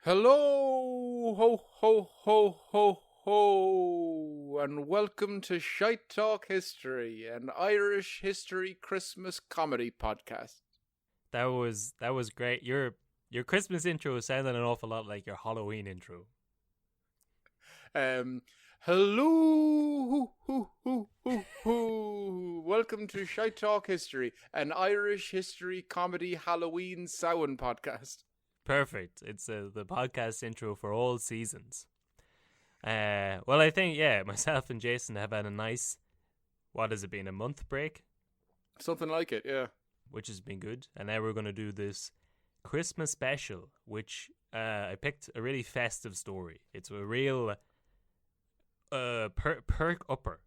Hello, ho, ho, ho, ho, ho, and welcome to Shite Talk History, an Irish history Christmas comedy podcast. That was great. Your Christmas intro sounded an awful lot like your Halloween intro. Hello, welcome to Shite Talk History, an Irish history comedy Halloween Samhain podcast. Perfect. It's the podcast intro for all seasons. Well, I think, myself and Jason have had a nice, what has it been, a month break? Something like it, yeah. Which has been good. And now we're going to do this Christmas special, which I picked a really festive story. It's a real perk upper.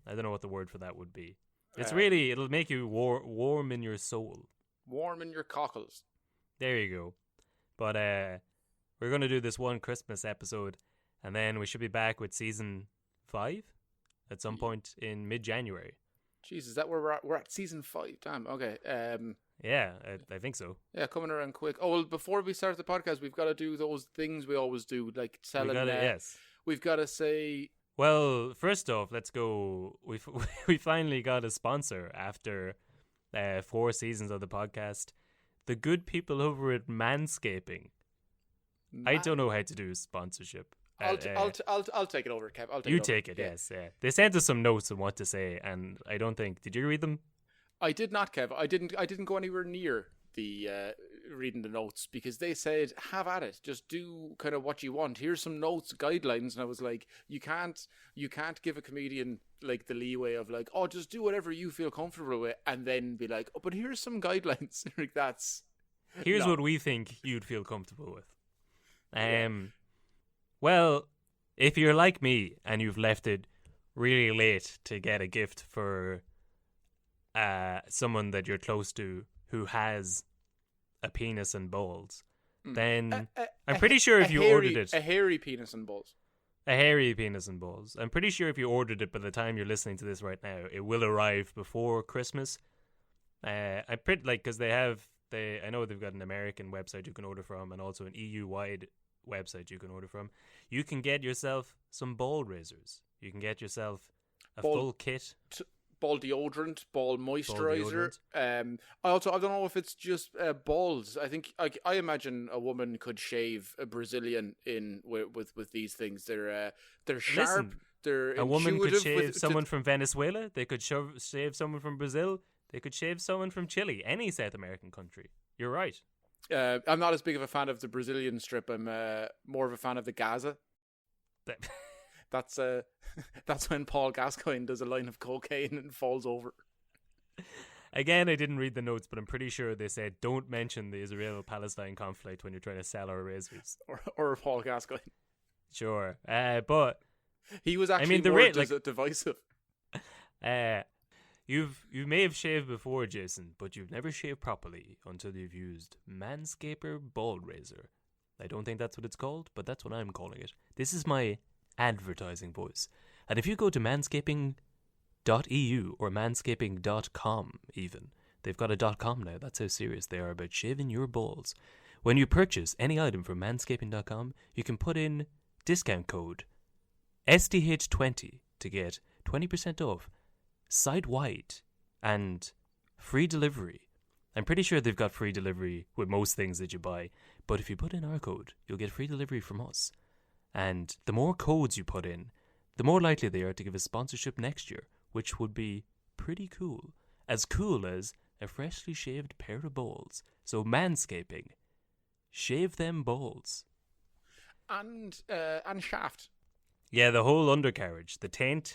I don't know what the word for that would be. It's really, it'll make you warm in your soul. Warm in your cockles. There you go. But we're going to do this one Christmas episode, and then we should be back with season 5 at some point in mid-January. Jeez, is that where we're at? We're at season 5. Damn, okay. Yeah, I think so. Yeah, coming around quick. Oh, well, before we start the podcast, we've got to do those things we always do, like selling. We've got to say... Well, first off, let's go. We finally got a sponsor after 4 seasons of the podcast. The good people over at Manscaping. I don't know how to do sponsorship. I'll take it over, Kev. You take it, yes. Yeah. They sent us some notes on what to say, and I don't think. Did you read them? I did not, Kev. I didn't go anywhere near the reading the notes because they said, "Have at it. Just do kind of what you want. Here's some notes, guidelines." And I was like, "You can't give a comedian like the leeway of like, oh, just do whatever you feel comfortable with, and then be like, oh, but here's some guidelines." Like here's what we think you'd feel comfortable with. Well, if you're like me and you've left it really late to get a gift for someone that you're close to who has a penis and balls, then I'm pretty sure if you ordered it... A hairy penis and balls. A hairy penis and balls. I'm pretty sure if you ordered it by the time you're listening to this right now, it will arrive before Christmas. I'm pretty because I know they've got an American website you can order from and also an EU-wide website you can order from. You can get yourself some ball razors. You can get yourself a full kit. Ball deodorant, ball moisturizer. I don't know if it's just balls. I think I imagine a woman could shave a Brazilian in with these things. They're sharp. Listen, they're a woman could shave someone from Venezuela. They could shave someone from Brazil. They could shave someone from Chile. Any South American country. You're right. I'm not as big of a fan of the Brazilian strip. I'm more of a fan of the Gaza. That's when Paul Gascoigne does a line of cocaine and falls over. Again, I didn't read the notes, but I'm pretty sure they said don't mention the Israel-Palestine conflict when you're trying to sell our razors. Or Paul Gascoigne. Sure, but he was actually divisive. You may have shaved before, Jason, but you've never shaved properly until you've used Manscaper Ball Razor. I don't think that's what it's called, but that's what I'm calling it. This is my advertising voice. And if you go to manscaping.eu or manscaping.com even, they've got a .com now. That's how serious they are about shaving your balls. When you purchase any item from manscaping.com, you can put in discount code STH20 to get 20% off site-wide and free delivery. I'm pretty sure they've got free delivery with most things that you buy, but if you put in our code, you'll get free delivery from us. And the more codes you put in, the more likely they are to give us sponsorship next year, which would be pretty cool. As cool as a freshly shaved pair of balls. So Manscaping. Shave them balls. And shaft. Yeah, the whole undercarriage. The taint.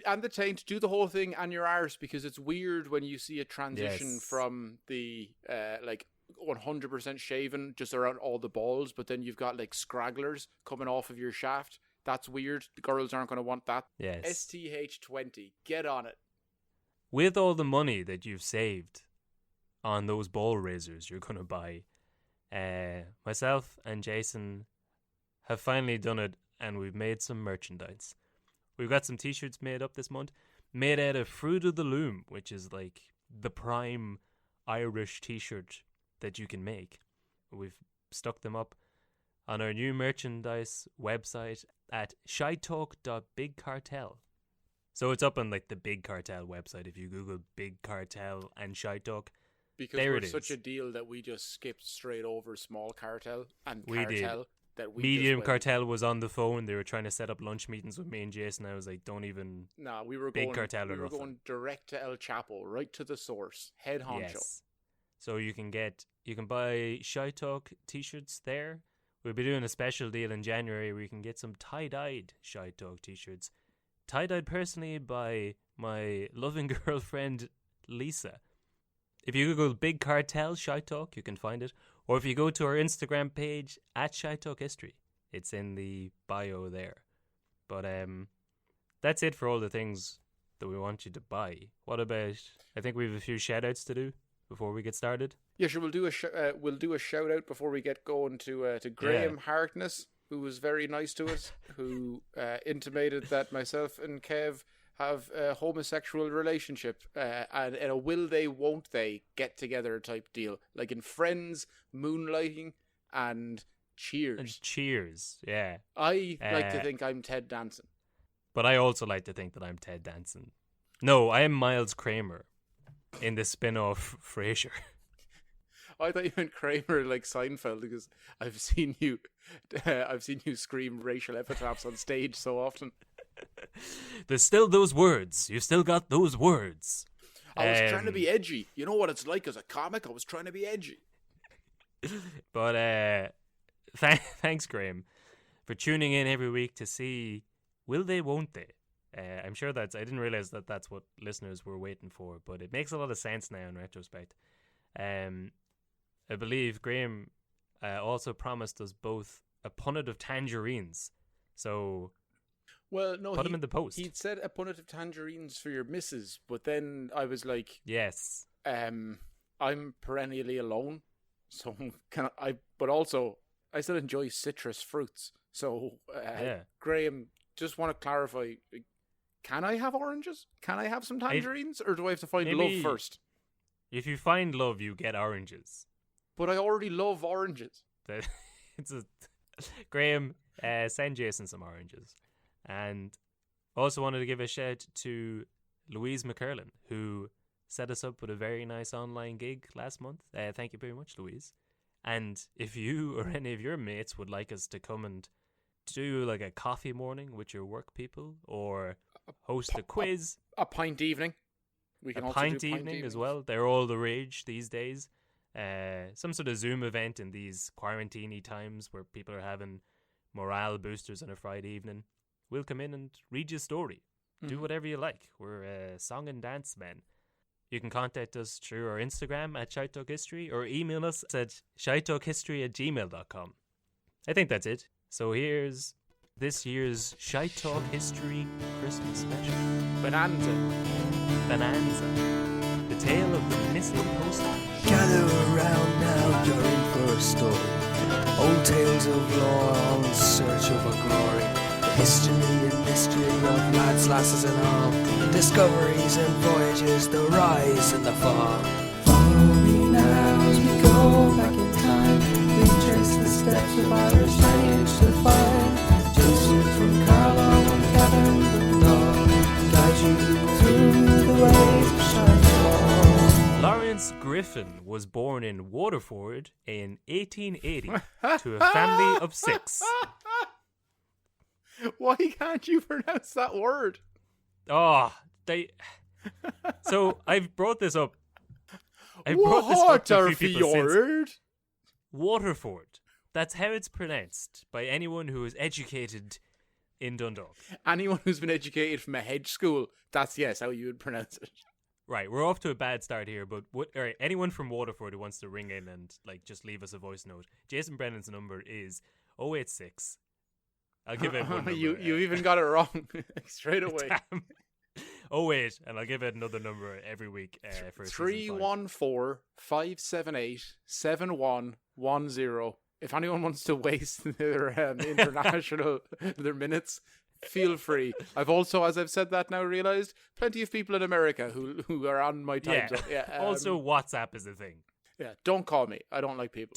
And the taint, do the whole thing and your arse, because it's weird when you see a transition from the 100% shaven just around all the balls, but then you've got like scragglers coming off of your shaft. That's weird. The girls aren't going to want that. Yes. STH20, get on it. With all the money that you've saved on those ball razors you're going to buy, myself and Jason have finally done it, and we've made some merchandise. We've got some t-shirts made up this month, made out of Fruit of the Loom, which is like the prime Irish t-shirt that you can make. We've stuck them up on our new merchandise website at shitetalk.bigcartel. So it's up on like the Big Cartel website. If you Google Big Cartel and Shite Talk, because there we're it is. such a deal that we just skipped straight over Small Cartel and We Cartel. did. That we Medium just went, Cartel was on the phone. They were trying to set up lunch meetings with me and Jason. I was like, don't even. Nah, we were Big going. Cartel or we were nothing. going direct to El Chapo, right to the source, head honcho. Yes. So you can buy Shite Talk t-shirts there. We'll be doing a special deal in January where you can get some tie-dyed Shite Talk t-shirts. Tie-dyed personally by my loving girlfriend, Lisa. If you Google Big Cartel Shite Talk, you can find it. Or if you go to our Instagram page, at Shite Talk History, it's in the bio there. But that's it for all the things that we want you to buy. What about, I think we have a few shout-outs to do before we get started. Yeah, sure. We'll do a shout out before we get going to Graham Harkness, who was very nice to us, who intimated that myself and Kev have a homosexual relationship and in a will they won't they get together type deal, like in Friends, Moonlighting, and Cheers. And Cheers, yeah. I like to think I'm Ted Danson, but I also like to think that I'm Ted Danson. No, I am Miles Kramer in the spin-off Frasier. I thought you meant Kramer like Seinfeld, because I've seen you scream racial epitaphs on stage so often. There's still those words. You've still got those words. I was trying to be edgy. You know what it's like as a comic? I was trying to be edgy. But thanks, Graham, for tuning in every week to see will they, won't they. I'm sure I didn't realize that that's what listeners were waiting for, but it makes a lot of sense now in retrospect. I believe Graham also promised us both a punnet of tangerines. So, well, no, put them in the post. He'd said a punnet of tangerines for your missus, but then I was like, yes, I'm perennially alone, so can I? But also, I still enjoy citrus fruits. So, Graham, just want to clarify: can I have oranges? Can I have some tangerines, or do I have to find love first? If you find love, you get oranges. But I already love oranges. Graham, send Jason some oranges. And also wanted to give a shout to Louise McCurlin, who set us up with a very nice online gig last month. Thank you very much, Louise. And if you or any of your mates would like us to come and do like a coffee morning with your work people, or host a quiz, a pint evening. We can also pint do evening as well. They're all the rage these days. Some sort of Zoom event in these quarantine times where people are having morale boosters on a Friday evening. We'll come in and read your story. Do whatever you like. We're song and dance men. You can contact us through our Instagram at Shite Talk History, or email us at shitetalkhistory@gmail.com. I think that's it. So here's this year's Shite Talk History Christmas special. Bonanza. The tale of the missing postman. Gather around now, you're in for a story. Old tales of lore, all in search of a glory. The history and mystery of lads, lasses and all. Discoveries and voyages, the rise and the fall. Follow me now as we go back in time. We trace the steps of Irish lineage to find Joseph from Carlisle and Catherine the Dog. Guide you through the ways of Shite Talk. Lawrence Griffin was born in Waterford in 1880 to a family of 6. Why can't you pronounce that word? So I've brought this up. I brought this up to a few people since. Waterford. That's how it's pronounced by anyone who is educated in Dundalk. Anyone who's been educated from a hedge school, that's how you would pronounce it. Right, we're off to a bad start here, but anyone from Waterford who wants to ring in and just leave us a voice note. Jason Brennan's number is 086. I'll give it one number. You even got it wrong straight away. 08, and I'll give it another number every week for 314-578-7110. If anyone wants to waste their their minutes, feel free. I've also, as I've said that now, realized plenty of people in America who are on my time zone. Also, WhatsApp is a thing. Yeah, don't call me. I don't like people.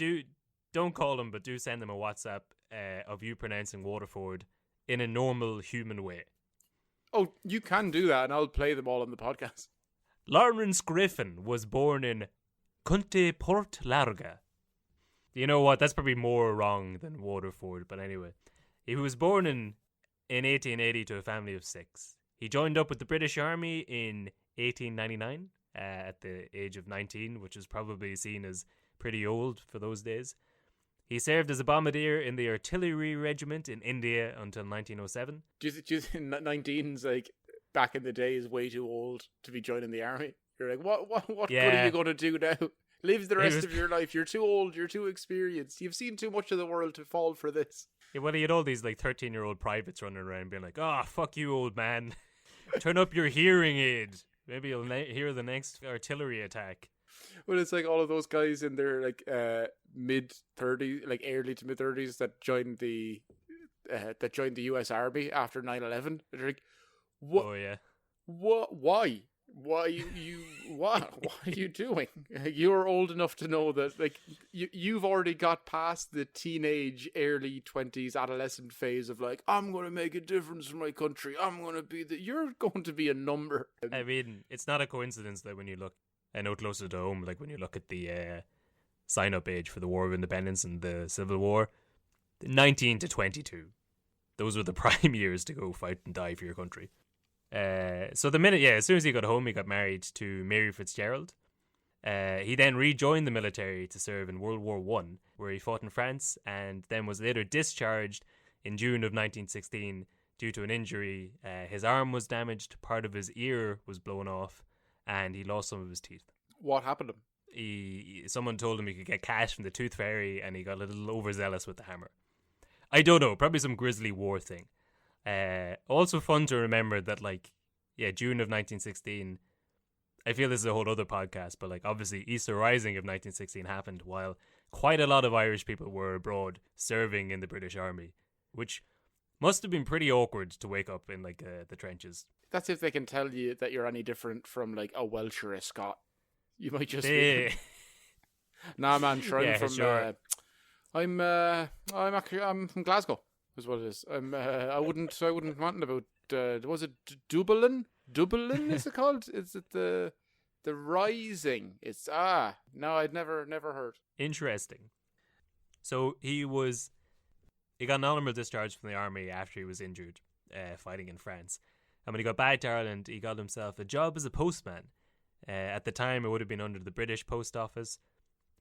Don't call them, but do send them a WhatsApp. of you pronouncing Waterford in a normal human way. Oh, you can do that, and I'll play them all on the podcast. Lawrence Griffin was born in Cunte Port Larga. You know what? That's probably more wrong than Waterford, but anyway. He was born in 1880 to a family of 6. He joined up with the British Army in 1899 at the age of 19, which is probably seen as pretty old for those days. He served as a bombardier in the artillery regiment in India until 1907. Do you think 19's like back in the day is way too old to be joining the army? You're like, what good are you going to do now? Live the rest of your life. You're too old. You're too experienced. You've seen too much of the world to fall for this. Yeah, well, he had all these like 13-year-old privates running around being like, "Oh, fuck you, old man. Turn up your hearing aid. Maybe you'll hear the next artillery attack." Well, it's like all of those guys in their like mid-30s, like early to mid-30s that joined the US Army after 9/11. They're like, "What? Oh yeah. What? Why? What are you doing? You're old enough to know that like you've already got past the teenage, early 20s, adolescent phase of like, I'm going to make a difference for my country. You're going to be a number." I mean, it's not a coincidence that when you look, I know closer to home, like when you look at the sign-up age for the War of Independence and the Civil War, 19 to 22, those were the prime years to go fight and die for your country. So as soon as he got home, he got married to Mary Fitzgerald. He then rejoined the military to serve in World War I, where he fought in France, and then was later discharged in June of 1916 due to an injury. His arm was damaged, part of his ear was blown off, and he lost some of his teeth. What happened to him? Someone told him he could get cash from the Tooth Fairy, and he got a little overzealous with the hammer. I don't know, probably some grisly war thing. Also fun to remember that, June of 1916, I feel this is a whole other podcast, but obviously Easter Rising of 1916 happened while quite a lot of Irish people were abroad serving in the British Army, which must have been pretty awkward to wake up in the trenches. That's if they can tell you that you're any different from a Welsh or a Scot. You might just be... Nah, man, sure. I'm from Glasgow. Is what it is. I wouldn't want about. Was it Dublin? Dublin is it called? Is it the Rising? It's no, I'd never heard. Interesting. So he got an honourable discharge from the army after he was injured fighting in France, and when he got back to Ireland, he got himself a job as a postman. At the time, it would have been under the British Post Office.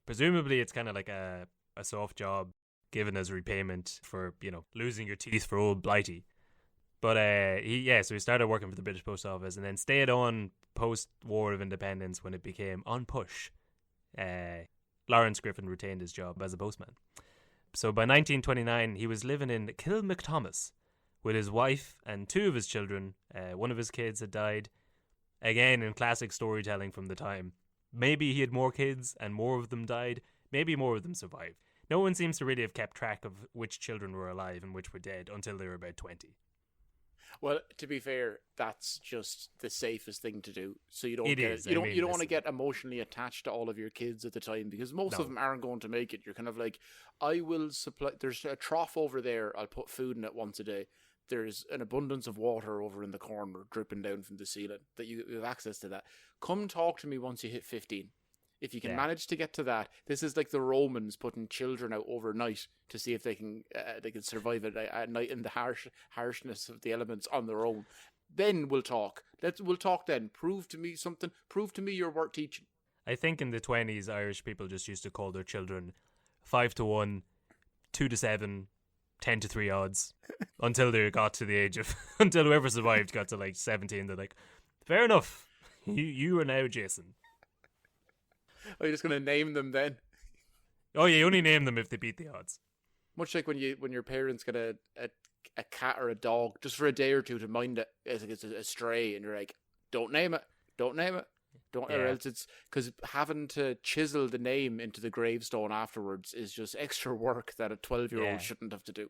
Presumably, it's kind of like a soft job given as repayment for, losing your teeth for old Blighty. But so he started working for the British Post Office and then stayed on post-War of Independence when it became on push. Lawrence Griffin retained his job as a postman. So by 1929, he was living in Kilmacthomas with his wife and 2 of his children. One of his kids had died. Again, in classic storytelling from the time. Maybe he had more kids and more of them died. Maybe more of them survived. No one seems to really have kept track of which children were alive and which were dead until they were about 20. Well, to be fair, that's just the safest thing to do. So you don't want to get emotionally attached to all of your kids at the time, because most of them aren't going to make it. You're kind of like, I will supply. There's a trough over there. I'll put food in it once a day. There's an abundance of water over in the corner dripping down from the ceiling that you have access to that. Come talk to me once you hit 15. If you can manage to get to that, this is like the Romans putting children out overnight to see if they can survive at night in the harshness of the elements on their own. Then we'll talk. We'll talk then. Prove to me something. Prove to me you're worth teaching. I think in the 20s, Irish people just used to call their children 5-1, 2-7, 10-3 odds until they got to the age of until whoever survived got to 17. They're like, fair enough. You are now Jason. Are you just going to name them then? Oh, yeah, you only name them if they beat the odds. Much like when your parents get a cat or a dog just for a day or two to mind it as it's a stray, and you're like, don't name it, or else it's because having to chisel the name into the gravestone afterwards is just extra work that a 12-year-old shouldn't have to do.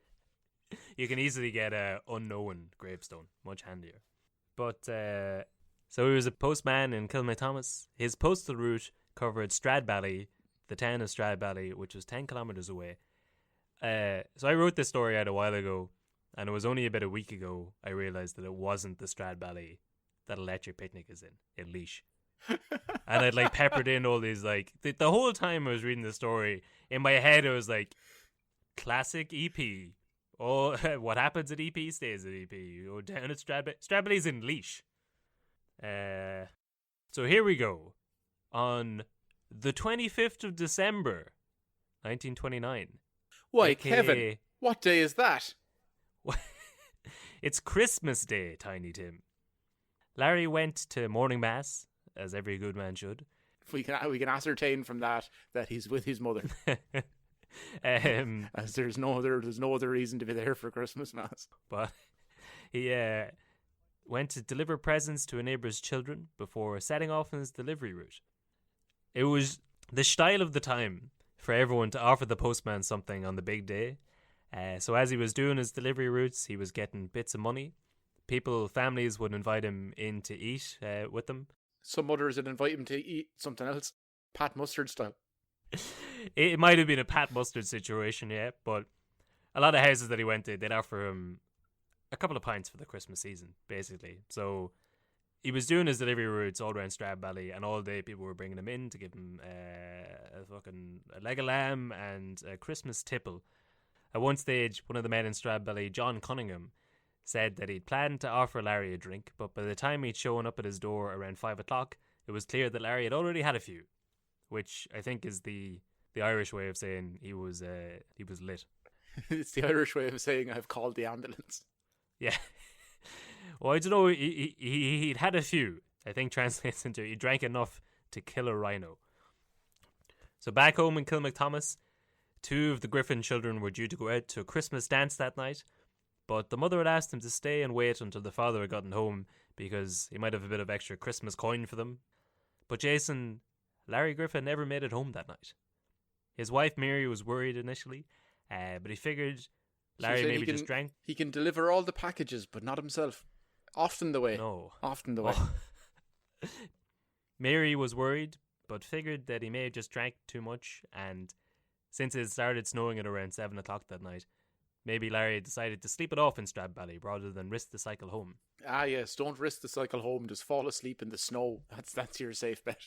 You can easily get a unknown gravestone, much handier. But so he was a postman in Kilmacthomas. His postal route covered Stradbally, the town of Stradbally, which was 10 kilometres away. So I wrote this story out a while ago, and it was only about a week ago I realised that it wasn't the Stradbally that Electric Picnic is in Laois. And I'd like peppered in all these like the whole time I was reading the story in my head. I was like, classic EP. Oh, what happens at EP stays at EP. You go down at Stradbally's in Laois. So here we go. On the 25th of December, 1929. Why, AKA Kevin? What day is that? It's Christmas Day, Tiny Tim. Larry went to morning mass, as every good man should. We can ascertain from that he's with his mother. As there's no other reason to be there for Christmas mass. But he went to deliver presents to a neighbour's children before setting off on his delivery route. It was the style of the time for everyone to offer the postman something on the big day. So as he was doing his delivery routes, he was getting bits of money. Families would invite him in to eat with them. Some mothers would invite him to eat something else, Pat Mustard style. It might have been a Pat Mustard situation, yeah, but a lot of houses that he went to, they'd offer him a couple of pints for the Christmas season, basically. So he was doing his delivery routes all around Stradbally, and all day people were bringing him in to give him a leg of lamb and a Christmas tipple. At one stage, one of the men in Stradbally, John Cunningham, said that he'd planned to offer Larry a drink, but by the time he'd shown up at his door around 5 o'clock, it was clear that Larry had already had a few, which I think is the Irish way of saying he was lit. It's the Irish way of saying I've called the ambulance. Yeah. Well, I don't know. He'd had a few. I think translates into he drank enough to kill a rhino. So back home in Kilmacthomas, 2 of the Griffin children were due to go out to a Christmas dance that night, but the mother had asked him to stay and wait until the father had gotten home because he might have a bit of extra Christmas coin for them. But Larry Griffin never made it home that night. His wife Mary was worried initially, but he figured Larry maybe just drank. He can deliver all the packages, but not himself. Often the way. No. Often the way. Mary was worried, but figured that he may have just drank too much, and since it started snowing at around 7 o'clock that night, maybe Larry decided to sleep it off in Stradbally rather than risk the cycle home. Ah yes, don't risk the cycle home, just fall asleep in the snow. That's your safe bet.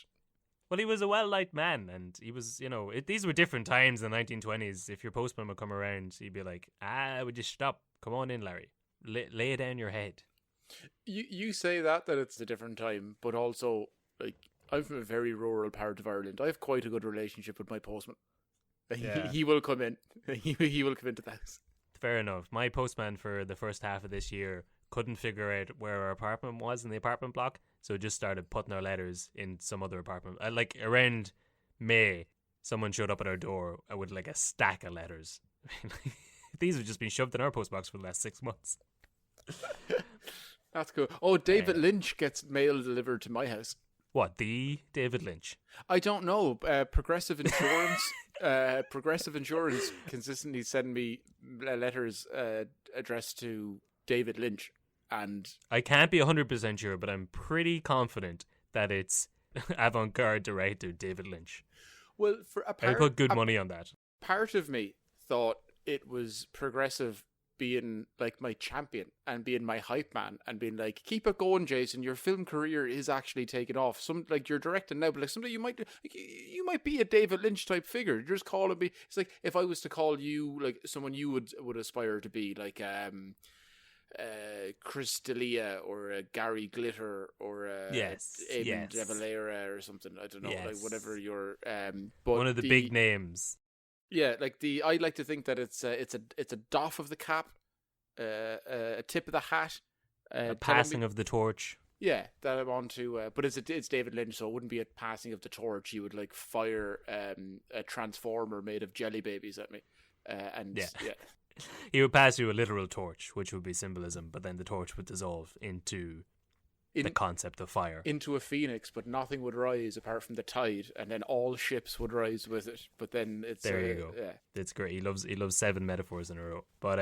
Well, he was a well-liked man, and he was, these were different times in the 1920s. If your postman would come around, he'd be like, would you stop? Come on in, Larry. Lay down your head. You say that it's a different time, but also, like, I'm from a very rural part of Ireland. I have quite a good relationship with my postman. Yeah. He will come in. He will come into the house. Fair enough. My postman for the first half of this year couldn't figure out where our apartment was in the apartment block, so just started putting our letters in some other apartment. Like around May, someone showed up at our door with like a stack of letters. These have just been shoved in our postbox for the last 6 months. That's cool. Oh, David Lynch gets mail delivered to my house. What, the David Lynch? I don't know. Progressive Insurance consistently send me letters addressed to David Lynch. And I can't be 100% sure, but I'm pretty confident that it's avant-garde director David Lynch. Well, I put good money on that. Part of me thought it was Progressive being like my champion and being my hype man and being like, keep it going, Jason. Your film career is actually taking off. Some like you're directing now, but like someday you might be a David Lynch type figure. You're just calling me. It's like if I was to call you like someone you would aspire to be, like Chris D'Elia or Gary Glitter or Eamon De Valera or something. I don't know, like whatever your but one of the big names. Yeah, like I like to think that it's a doff of the cap, a tip of the hat, a passing of the torch. Yeah, that I want to. But it's David Lynch, so it wouldn't be a passing of the torch. He would like fire a transformer made of jelly babies at me, He would pass you a literal torch, which would be symbolism, but then the torch would dissolve into the concept of fire. Into a phoenix, but nothing would rise apart from the tide, and then all ships would rise with it. But then it's... There you go. Yeah. It's great. He loves 7 metaphors in a row. But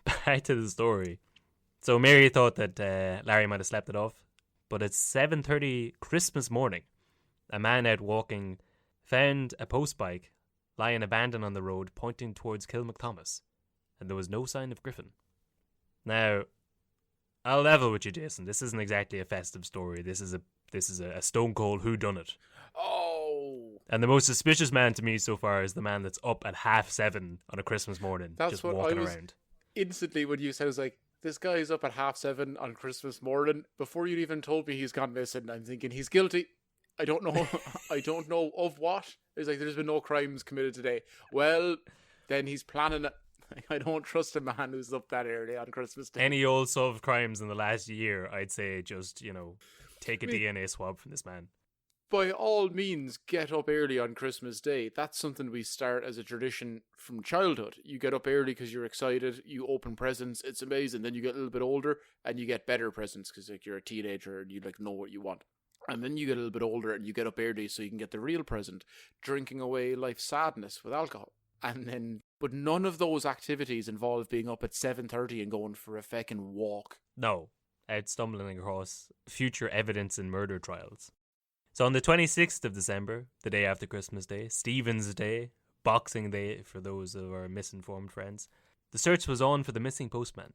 back to the story. So Mary thought that Larry might have slept it off, but at 7:30 Christmas morning, a man out walking found a post bike lying abandoned on the road pointing towards Kilmacthomas, and there was no sign of Griffin. Now, I'll level with you, Jason. This isn't exactly a festive story. This is a stone cold whodunit. Oh, And the most suspicious man to me so far is the man that's up at 7:30 on a Christmas morning, that's just what walking I was around. instantly when you said. I was like, this guy's up at 7:30 on Christmas morning. Before you even told me he's gone missing, I'm thinking he's guilty. I don't know. I don't know of what. It's like there's been no crimes committed today. Well, then he's planning it. I don't trust a man who's up that early on Christmas Day. Any old solved crimes in the last year, I'd say just, take a DNA swab from this man. By all means, get up early on Christmas Day. That's something we start as a tradition from childhood. You get up early because you're excited. You open presents. It's amazing. Then you get a little bit older and you get better presents because you're a teenager and you know what you want. And then you get a little bit older and you get up early so you can get the real present, drinking away life's sadness with alcohol. But none of those activities involve being up at 7:30 and going for a feckin' walk. No, out stumbling across future evidence in murder trials. So on the 26th of December, the day after Christmas Day, Stephen's Day, Boxing Day for those of our misinformed friends, the search was on for the missing postman.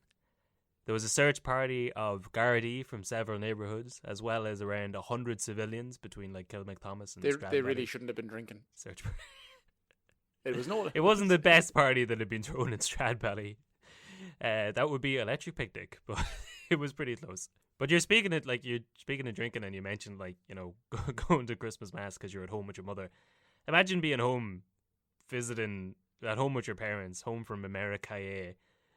There was a search party of Gardaí from several neighbourhoods, as well as around 100 civilians between Kilmacthomas and They really shouldn't have been drinking. Search party. It wasn't the best party that had been thrown in Stradbally. That would be Electric Picnic, but it was pretty close. But you're speaking of drinking, and you mentioned going to Christmas mass because you're at home with your mother. Imagine being home, visiting at home with your parents, home from America,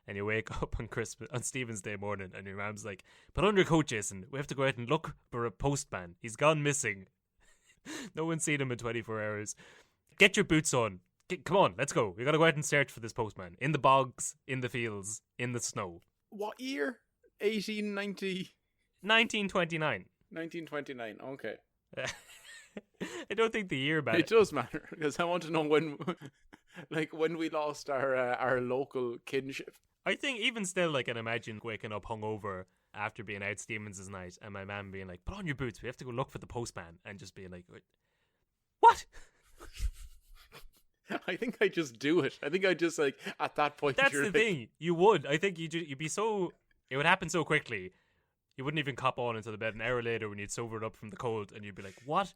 and you wake up on Stephen's Day morning, and your mom's like, "Put on your coat, Jason. We have to go out and look for a postman. He's gone missing. No one's seen him in 24 hours. Get your boots on. Come on, let's go. We gotta go out and search for this postman in the bogs, in the fields, in the snow." What year? 1890. 1929. 1929. Okay. I don't think the year matters. It does matter because I want to know when we lost our local kinship. I think even still, I can imagine waking up hungover after being out Stevens' night and my mum being like, "Put on your boots, we have to go look for the postman," and just being like, "What?" I think I just do it. I think I just at that point. That's the thing. You would. I think you'd be so. It would happen so quickly. You wouldn't even cop on into the bed an hour later when you'd sobered up from the cold, and you'd be like, "What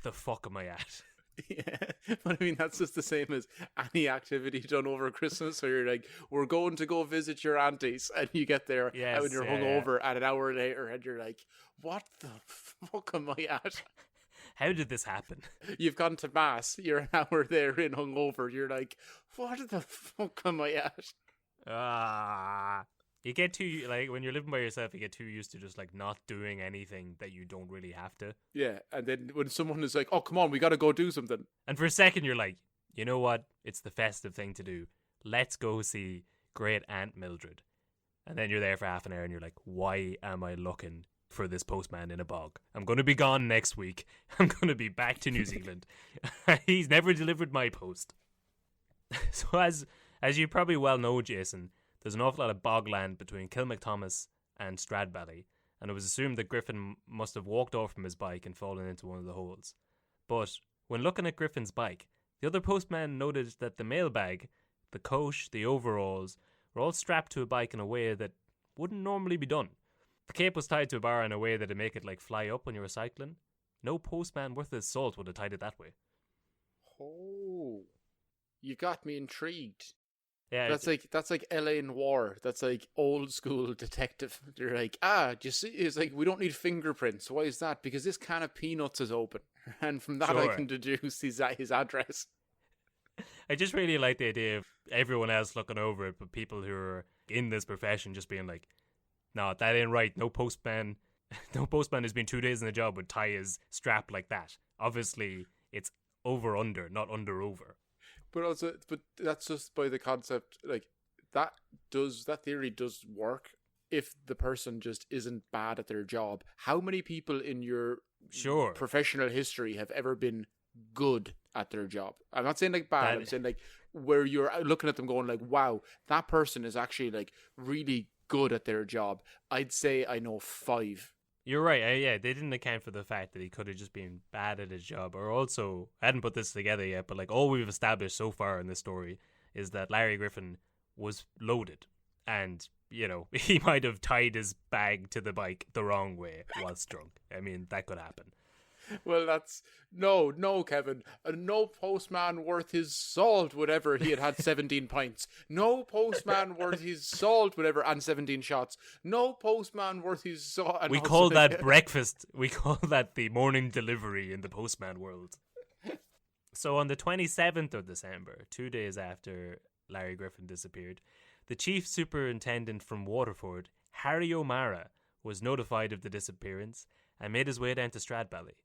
the fuck am I at?" Yeah, but I mean that's just the same as any activity done over Christmas. So you're like, "We're going to go visit your aunties," and you get there and when you're hungover, and an hour later, and you're like, "What the fuck am I at? How did this happen?" You've gone to mass. You're an hour there in hungover. You're like, "What the fuck am I at?" You get too when you're living by yourself, you get too used to just not doing anything that you don't really have to. Yeah, and then when someone is like, "Oh, come on, we got to go do something," and for a second you're like, "You know what? It's the festive thing to do. Let's go see Great Aunt Mildred." And then you're there for half an hour, and you're like, "Why am I looking for this postman in a bog? I'm going to be gone next week. I'm going to be back to New Zealand. He's never delivered my post." So as you probably well know, Jason, there's an awful lot of bogland between Kilmacthomas and Stradbally, and it was assumed that Griffin must have walked off from his bike and fallen into one of the holes. But when looking at Griffin's bike, the other postman noted that the mailbag, the coat, the overalls were all strapped to a bike in a way that wouldn't normally be done. The cape was tied to a bar in a way that'd make it fly up when you were cycling. No postman worth his salt would have tied it that way. Oh, you got me intrigued. Yeah, that's like LA Noir. That's like old school detective. They're like, do you see? It's like, we don't need fingerprints. Why is that? Because this can of peanuts is open, and from that I can deduce his address. I just really like the idea of everyone else looking over it, but people who are in this profession just being like, "No, that ain't right. No postman who's been 2 days in the job would tie his strap like that. Obviously, it's over under, not under over." But that's just by the concept, that theory does work if the person just isn't bad at their job. How many people in your professional history have ever been good at their job? I'm not saying bad, I'm saying where you're looking at them going wow, that person is actually really good at their job. I'd say I know 5. You're right. Yeah, they didn't account for the fact that he could have just been bad at his job. Or also, I hadn't put this together yet, but like all we've established so far in this story is that Larry Griffin was loaded. And, you know, he might have tied his bag to the bike the wrong way whilst drunk. I mean, that could happen. Well, that's... No, Kevin. No postman worth his salt would ever he had 17 pints. No postman worth his salt would ever... And 17 shots. No postman worth his salt... We call that breakfast. We call that the morning delivery in the postman world. So on the 27th of December, 2 days after Larry Griffin disappeared, the chief superintendent from Waterford, Harry O'Mara, was notified of the disappearance and made his way down to Stradbally.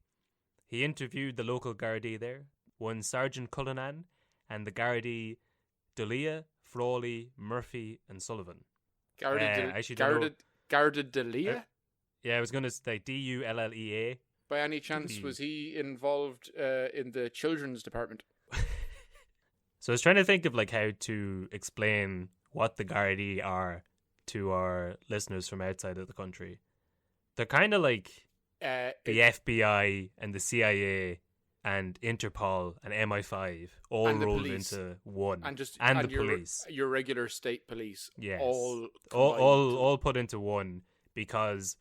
He interviewed the local Gardaí there, one Sergeant Cullinan, and the Gardaí D'Elia, Frawley, Murphy, and Sullivan. Garda D'Elia? Yeah, I was going to say Dullea. By any chance, was he involved in the children's department? So I was trying to think of like how to explain what the Gardaí are to our listeners from outside of the country. They're kind of like the FBI and the CIA and Interpol and MI5 all and rolled police. Into one, and the police, your regular state police, yes, all put into one because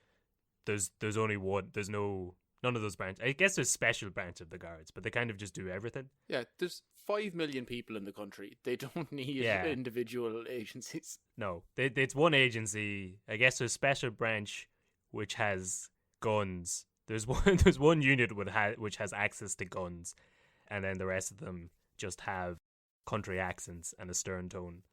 there's only one. There's none of those branches. I guess there's special branch of the guards, but they kind of just do everything. Yeah, there's 5 million people in the country. They don't need individual agencies. No, it's one agency. I guess there's special branch which has guns. There's one unit which has access to guns, and then the rest of them just have country accents and a stern tone.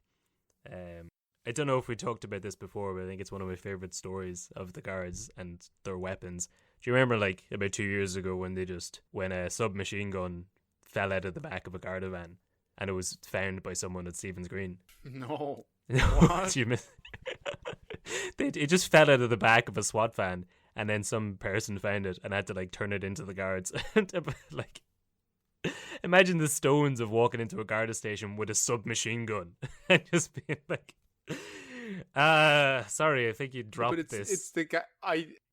I don't know if we talked about this before, but I think it's one of my favorite stories of the guards and their weapons. Do you remember, like, about 2 years ago when a submachine gun fell out of the back of a Garda van and it was found by someone at Stephen's Green? No. What? It just fell out of the back of a SWAT van, and then some person found it and had to like turn it into the guards. Like, imagine the stones of walking into a Garda station with a submachine gun and just being like, sorry, I think you dropped this. It's the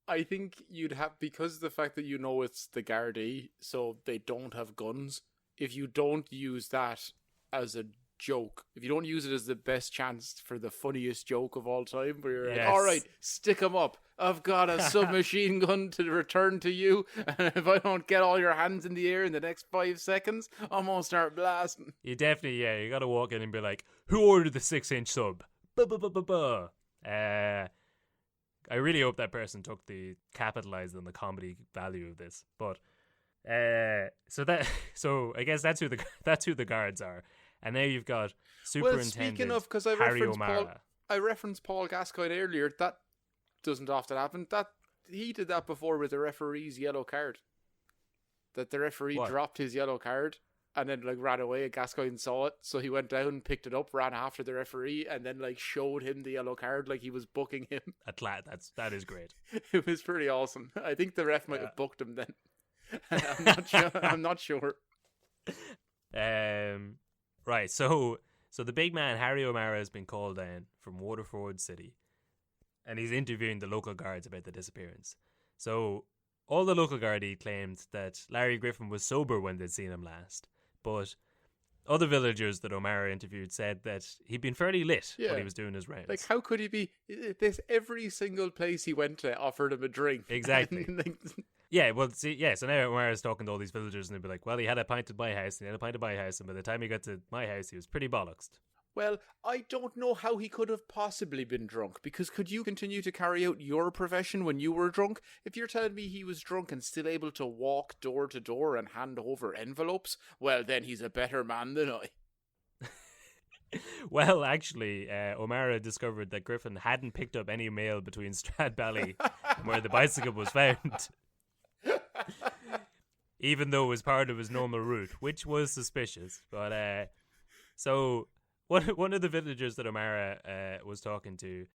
I think you'd have, because of the fact that it's the Gardaí, so they don't have guns. If you don't use that as a joke, if you don't use it as the best chance for the funniest joke of all time, where you're like, all right, stick 'em up. I've got a submachine gun to return to you, and if I don't get all your hands in the air in the next 5 seconds, I'm gonna start blasting. You definitely, you gotta walk in and be like, who ordered the 6-inch sub? I really hope that person capitalized on the comedy value of this. But so I guess that's who the guards are. And now you've got Superintendent speaking of, because I referenced Paul Gascoigne earlier, that doesn't often happen. That he did that before with the referee's yellow card. That the referee dropped his yellow card and then like ran away, and Gascoigne saw it, so he went down, picked it up, ran after the referee, and then like showed him the yellow card like he was booking him. That is great. It was pretty awesome. I think the ref might have booked him then. I'm not sure. Right, so the big man Harry O'Mara has been called in from Waterford City, and he's interviewing the local guards about the disappearance. So all the local Gardaí claimed that Larry Griffin was sober when they'd seen him last, but other villagers that O'Mara interviewed said that he'd been fairly lit when he was doing his rounds. Like, how could he be? Every single place he went to offered him a drink. Exactly. Yeah, well, so now O'Mara's talking to all these villagers, and they'd be like, well, he had a pint at my house, and by the time he got to my house, he was pretty bollocksed. Well, I don't know how he could have possibly been drunk, because could you continue to carry out your profession when you were drunk? If you're telling me he was drunk and still able to walk door to door and hand over envelopes, well, then he's a better man than I. Well, actually, O'Mara discovered that Griffin hadn't picked up any mail between Stradbally and where the bicycle was found. Even though it was part of his normal route, which was suspicious. But so one of the villagers that O'Mara was talking to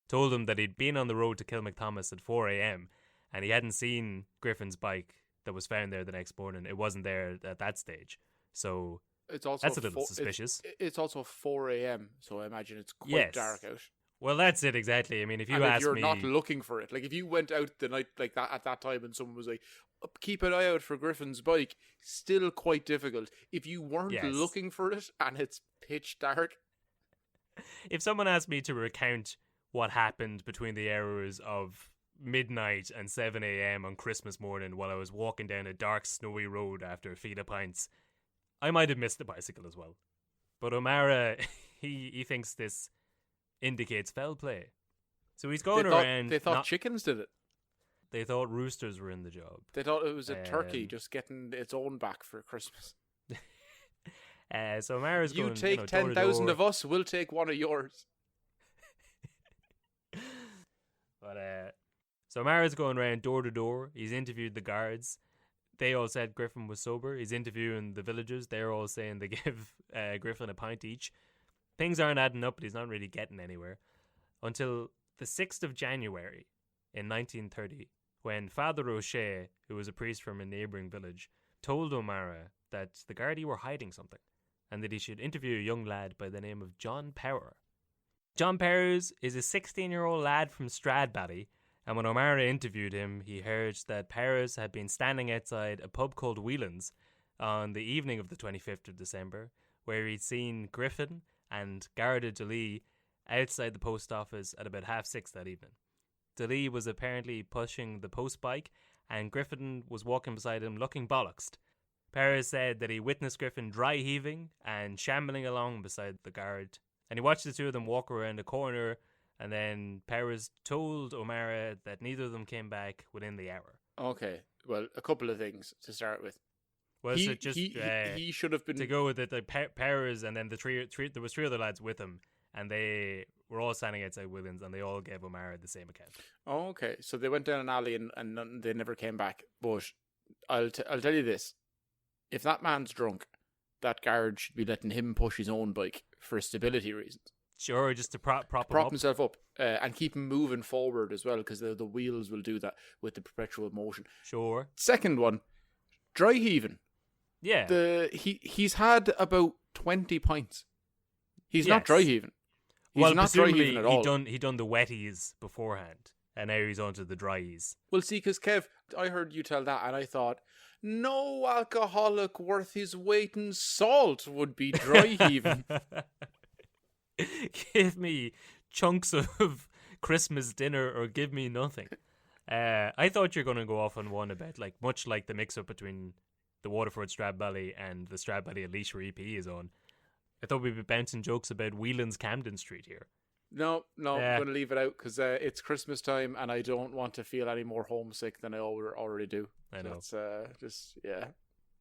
told him that he'd been on the road to Kilmacthomas at 4 a.m. and he hadn't seen Griffin's bike that was found there the next morning. It wasn't there at that stage. So that's a little suspicious. It's also 4 a.m, so I imagine it's quite dark out. Well, that's it exactly. I mean, if you and ask if you're me, not looking for it, like if you went out the night like that at that time and someone was like, keep an eye out for Griffin's bike, still quite difficult. If you weren't Yes. looking for it and it's pitch dark, if someone asked me to recount what happened between the hours of midnight and 7 a.m. on Christmas morning while I was walking down a dark, snowy road after a feed of pints, I might have missed the bicycle as well. But O'Mara, he thinks this indicates foul play. So he's going around. They thought chickens did it. They thought roosters were in the job. They thought it was a turkey just getting its own back for Christmas. So O'Mara's going, you take door to 10,000 door. of us, we'll take one of yours. But so O'Mara's going around door to door. He's interviewed the guards. They all said Griffin was sober. He's interviewing the villagers. They're all saying they give Griffin a pint each. Things aren't adding up, but he's not really getting anywhere. Until the 6th of January in 1930, when Father O'Shea, who was a priest from a neighbouring village, told O'Mara that the Gardaí were hiding something and that he should interview a young lad by the name of John Power. John Powers is a 16-year-old lad from Stradbally, and when O'Mara interviewed him, he heard that Powers had been standing outside a pub called Whelan's on the evening of the 25th of December, where he'd seen Griffin and Garda DeLee outside the post office at about 6:30 that evening. DeLee was apparently pushing the post bike, and Griffin was walking beside him looking bollocksed. Powers said that he witnessed Griffin dry heaving and shambling along beside the guard, and he watched the two of them walk around a corner, and then Powers told O'Mara that neither of them came back within the hour. Okay, well, a couple of things to start with. Well, he, so just he should have been to go with it. The Powers and then the three. There was 3 other lads with him, and they were all standing outside Williams, and they all gave O'Mara the same account. Oh, okay. So they went down an alley and they never came back. But I'll tell you this: if that man's drunk, that guard should be letting him push his own bike for stability reasons. Sure, just to prop him up. Himself up and keep him moving forward as well, because the wheels will do that with the perpetual motion. Sure. Second one, dry heaving. Yeah. He's had about 20 pints. He's not Yes. dry heaving. He's Well, not dry presumably heaving at all. he done the wetties beforehand, and now he's onto the dryies. Well, see, because Kev, I heard you tell that, and I thought, no alcoholic worth his weight in salt would be dry heaving. Give me chunks of Christmas dinner or give me nothing. I thought you were going to go off on one about, like, much like the mix-up between the Waterford Stradbally and the Stradbally Unleash where EP is on. I thought we'd be bouncing jokes about Whelan's Camden Street here. No, I'm going to leave it out because it's Christmas time and I don't want to feel any more homesick than I already do. I know. It's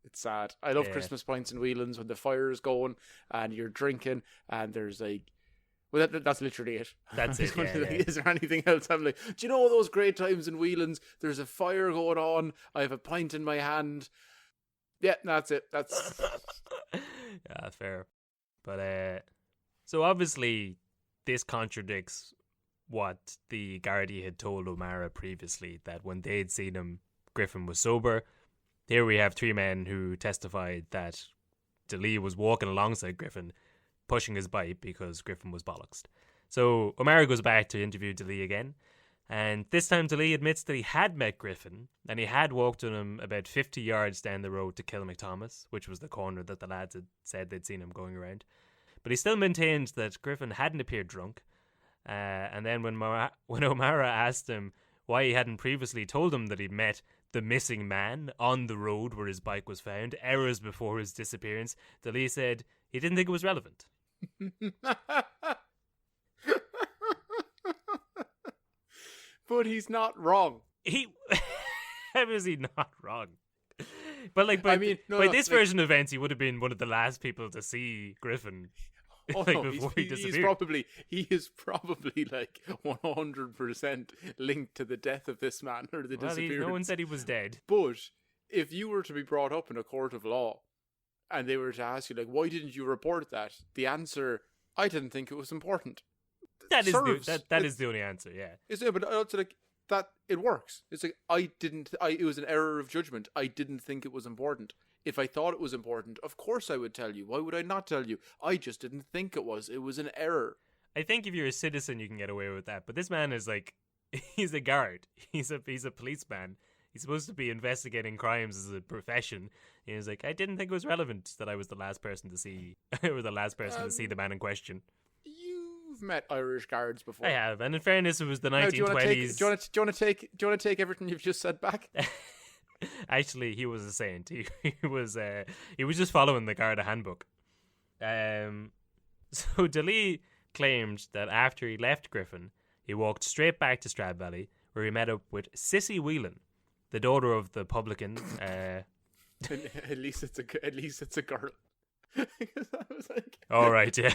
it's sad. I love Christmas pints and Whelan's when the fire is going and you're drinking and there's like, well, that's literally it. That's it. Is there anything else? I'm like, do you know those great times in Whelan's? There's a fire going on. I have a pint in my hand. Yeah, that's it. That's yeah, fair. But so obviously this contradicts what the Gardaí had told O'Mara previously, that when they'd seen him, Griffin was sober. Here we have 3 men who testified that DeLee was walking alongside Griffin, pushing his bike because Griffin was bollocksed. So O'Mara goes back to interview DeLee again, and this time DeLee admits that he had met Griffin and he had walked with him about 50 yards down the road to Kilmacthomas, which was the corner that the lads had said they'd seen him going around. But he still maintained that Griffin hadn't appeared drunk. And then when O'Mara asked him why he hadn't previously told him that he'd met the missing man on the road where his bike was found hours before his disappearance, DeLee said he didn't think it was relevant. But he's not wrong. How is he not wrong? But like, by this version of events, he would have been one of the last people to see Griffin. Oh, like no, before he disappeared. He is probably like 100% linked to the death of this man or the disappearance. No one said he was dead. But if you were to be brought up in a court of law and they were to ask you, like, why didn't you report that? The answer, I didn't think it was important. That is the only answer, yeah. But it's like, that, it works. It's like, it was an error of judgment. I didn't think it was important. If I thought it was important, of course I would tell you. Why would I not tell you? I just didn't think it was. It was an error. I think if you're a citizen, you can get away with that. But this man is like, he's a guard. He's a policeman. He's supposed to be investigating crimes as a profession. And he's like, I didn't think it was relevant that I was the last person to see, or the last person to see the man in question. You've met Irish guards before. I have, and in fairness, it was the Now, 1920s. Do you want to take everything you've just said back? Actually, he was a saint. He was just following the Garda handbook. So DeLee claimed that after he left Griffin, he walked straight back to Stradbally, where he met up with Sissy Whelan, the daughter of the publican. At least it's a girl. Because I was like, all right, yeah.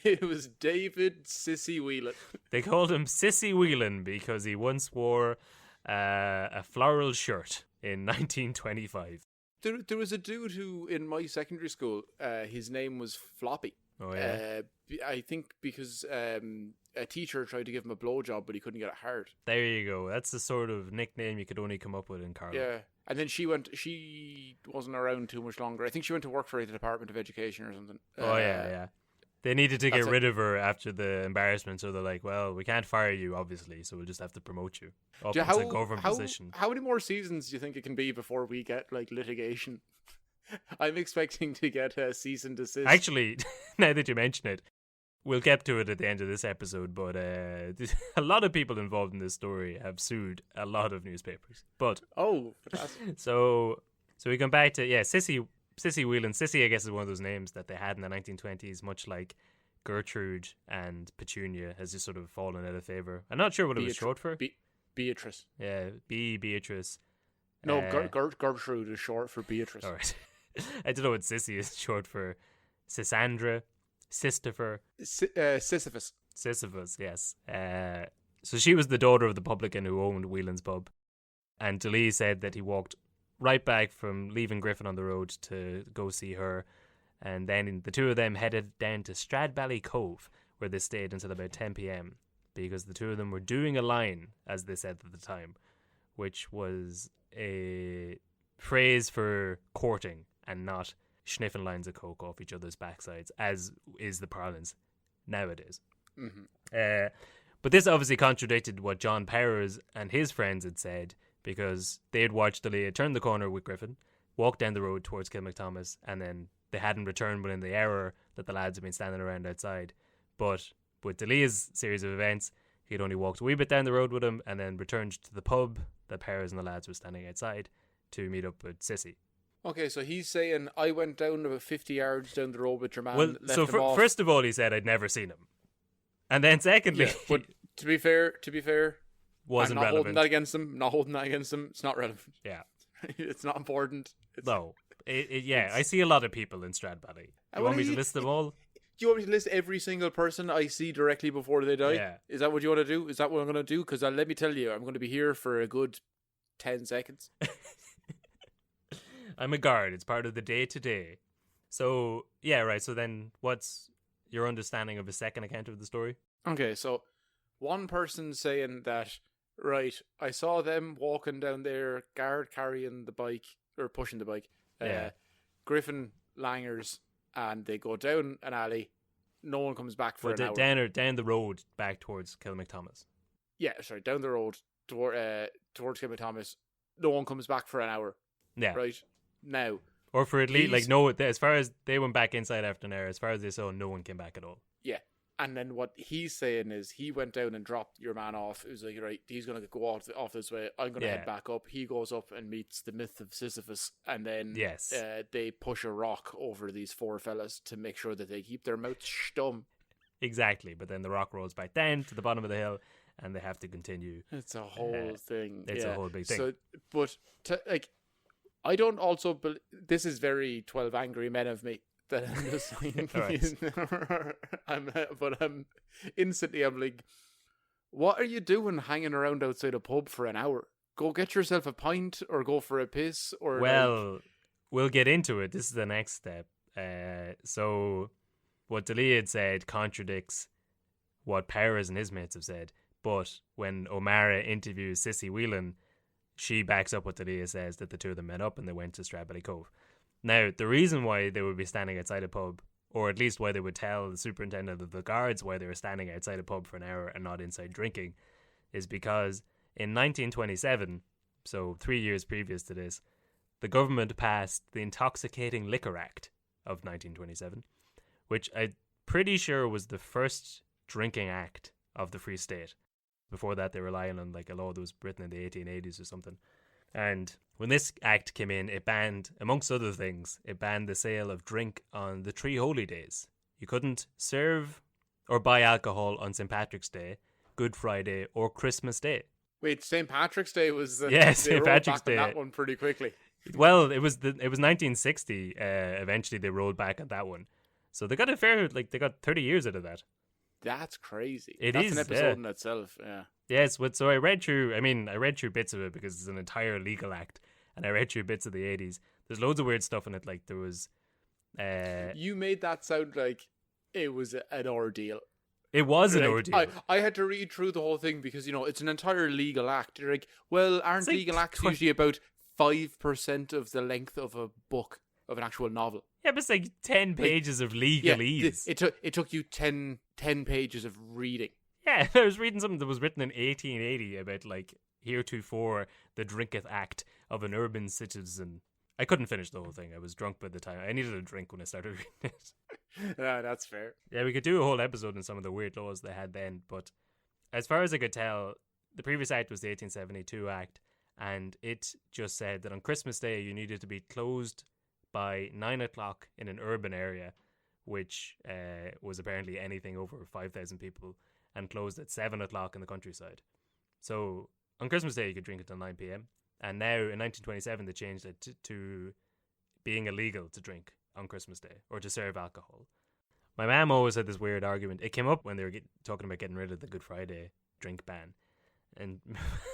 It was David Sissy Whelan. They called him Sissy Whelan because he once wore a floral shirt in 1925. There was a dude who, in my secondary school, his name was Floppy. Oh, yeah. I think because a teacher tried to give him a blowjob, but he couldn't get it hard. There you go. That's the sort of nickname you could only come up with in Carlow. Yeah. And then she wasn't around too much longer. I think she went to work for the Department of Education or something. Oh, yeah. They needed to get rid of her after the embarrassment, so they're like, well, we can't fire you, obviously, so we'll just have to promote you up into a government position. How many more seasons do you think it can be before we get, like, litigation? I'm expecting to get a cease and desist. Actually, now that you mention it, we'll get to it at the end of this episode, but a lot of people involved in this story have sued a lot of newspapers. But fantastic. So we come back to Sissy Whelan. Sissy, I guess, is one of those names that they had in the 1920s, much like Gertrude and Petunia has just sort of fallen out of favor. I'm not sure what it was short for. Beatrice. Yeah, Beatrice. No, Gertrude is short for Beatrice. All right. I don't know what Sissy is short for. Sissandra, Sistifer. Sisyphus, yes. So she was the daughter of the publican who owned Whelan's pub. And DeLee said that he walked right back from leaving Griffin on the road to go see her. And then the two of them headed down to Stradbally Cove, where they stayed until about 10 p.m. because the two of them were doing a line, as they said at the time, which was a phrase for courting and not sniffing lines of coke off each other's backsides, as is the parlance nowadays. Mm-hmm. But this obviously contradicted what John Powers and his friends had said, because they had watched DeLee turn the corner with Griffin, walk down the road towards Kilmacthomas, and then they hadn't returned within the hour that the lads had been standing around outside. But with DeLee's series of events, he'd only walked a wee bit down the road with him and then returned to the pub that Powers and the lads were standing outside to meet up with Sissy. Okay, so he's saying, I went down about 50 yards down the road with your man. Well, so first of all, he said I'd never seen him. And then secondly... Yeah, but to be fair, wasn't I'm not relevant. holding that against him. It's not relevant. Yeah. It's not important. No. I see a lot of people in Stradbally. You want me to list them all? Do you want me to list every single person I see directly before they die? Yeah. Is that what you want to do? Is that what I'm going to do? Because let me tell you, I'm going to be here for a good 10 seconds. I'm a guard. It's part of the day-to-day. So, yeah, right. So then what's your understanding of the second account of the story? Okay, so one person saying that, right, I saw them walking down there, guard carrying the bike, or pushing the bike. Yeah. Griffin langers, and they go down an alley. No one comes back for an hour. Down the road back towards Kilmacthomas. Yeah, sorry, down the road towards Kilmacthomas. No one comes back for an hour. Yeah. Right? Now. Or for at least, as far as they went back inside after an hour, as far as they saw, no one came back at all. Yeah. And then what he's saying is he went down and dropped your man off. It was like, right, he's going to go off this way. I'm going to head back up. He goes up and meets the myth of Sisyphus. And then they push a rock over these four fellas to make sure that they keep their mouths stum. Exactly. But then the rock rolls back down to the bottom of the hill and they have to continue. It's a whole thing. It's a whole big thing. So, but, I don't also... this is very 12 Angry Men of me. That I'm just saying. I'm instantly, I'm like, what are you doing hanging around outside a pub for an hour? Go get yourself a pint or go for a piss or... Well, we'll get into it. This is the next step. So what DeLee had said contradicts what Powers and his mates have said. But when O'Mara interviews Sissy Whelan, she backs up what DeLee says, that the two of them met up and they went to Stradbally Cove. Now, the reason why they would be standing outside a pub or at least why they would tell the superintendent of the guards why they were standing outside a pub for an hour and not inside drinking, is because in 1927, so 3 years previous to this, the government passed the Intoxicating Liquor Act of 1927, which I'm pretty sure was the first drinking act of the Free State. Before that, they were relying on like a law that was written in the 1880s or something. And when this act came in, it banned, amongst other things, it banned the sale of drink on the 3 holy days. You couldn't serve or buy alcohol on St. Patrick's Day, Good Friday, or Christmas Day. Wait, St. Patrick's Day was St. Patrick's Day. That one pretty quickly. Well, it was 1960. Eventually, they rolled back on that one, so they got they got 30 years out of that. That's crazy. That's an episode in itself. Yeah. Yes, so I read through bits of it because it's an entire legal act, and I read through bits of the 80s. There's loads of weird stuff in it. Like there was. You made that sound like it was an ordeal. It was an ordeal. I had to read through the whole thing because it's an entire legal act. You're like, well, aren't legal acts usually about 5% of the length of a book, of an actual novel? Yeah, but it's like 10 pages of legalese. It took you 10 pages of reading. Yeah, I was reading something that was written in 1880 about like heretofore the drinketh act of an urban citizen. I couldn't finish the whole thing. I was drunk by the time. I needed a drink when I started reading it. Yeah, that's fair. Yeah, we could do a whole episode on some of the weird laws they had then, but as far as I could tell, the previous act was the 1872 act, and it just said that on Christmas Day you needed to be closed by 9 o'clock in an urban area, which was apparently anything over 5,000 people, and closed at 7 o'clock in the countryside. So on Christmas Day you could drink until 9 p.m. And now in 1927 they changed it to being illegal to drink on Christmas Day or to serve alcohol. My mum always had this weird argument. It came up when they were talking about getting rid of the Good Friday drink ban. And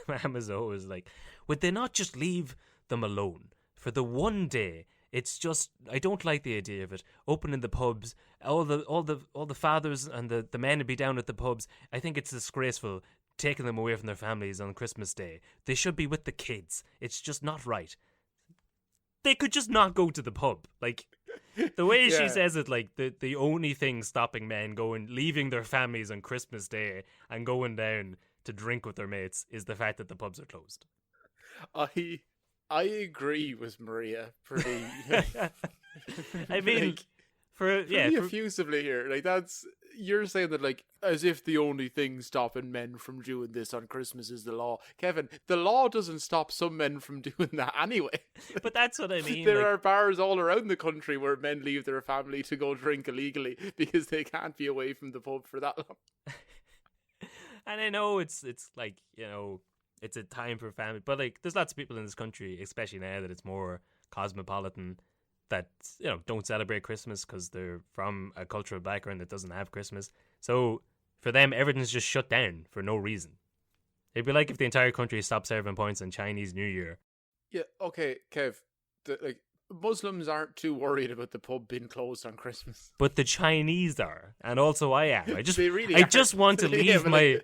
mum was always like, would they not just leave them alone for the one day? It's just, I don't like the idea of it. Opening the pubs, all the fathers and the men would be down at the pubs. I think it's disgraceful taking them away from their families on Christmas Day. They should be with the kids. It's just not right. They could just not go to the pub. Like, the way she says it, like, the only thing stopping men leaving their families on Christmas Day and going down to drink with their mates is the fact that the pubs are closed. I agree with Maria pretty. I mean, pretty effusively here. Like you're saying that like as if the only thing stopping men from doing this on Christmas is the law. Kevin, the law doesn't stop some men from doing that anyway. But that's what I mean. There are bars all around the country where men leave their family to go drink illegally because they can't be away from the pub for that long. And I know it's like, it's a time for family, but like there's lots of people in this country, especially now that it's more cosmopolitan, that don't celebrate Christmas because they're from a cultural background that doesn't have Christmas. So for them, everything's just shut down for no reason. It'd be like if the entire country stopped serving points on Chinese New Year. Yeah, okay, Kev. Muslims aren't too worried about the pub being closed on Christmas, but the Chinese are, and also I am. I really just want to leave I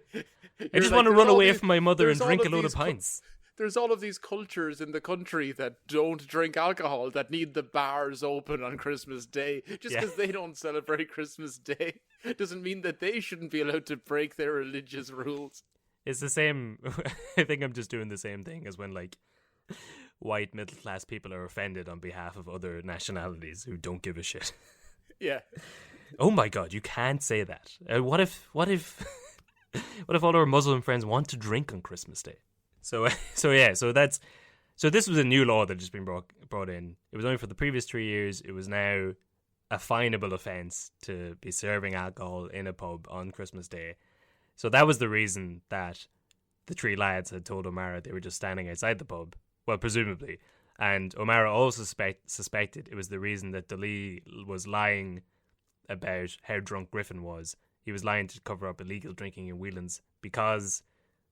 just want to run away from my mother and drink a load of pints. There's all of these cultures in the country that don't drink alcohol that need the bars open on Christmas Day. Just because they don't celebrate Christmas Day doesn't mean that they shouldn't be allowed to break their religious rules. It's the same. I think I'm just doing the same thing as when like white middle class people are offended on behalf of other nationalities who don't give a shit. Yeah. Oh my God, you can't say that. What if all our Muslim friends want to drink on Christmas Day? So this was a new law that had just been brought in. It was only for the previous 3 years. It was now a finable offence to be serving alcohol in a pub on Christmas Day. So that was the reason that the 3 lads had told O'Mara they were just standing outside the pub. Well, presumably. And O'Mara also suspected it was the reason that Daly was lying about how drunk Griffin was. He was lying to cover up illegal drinking in Whelan's because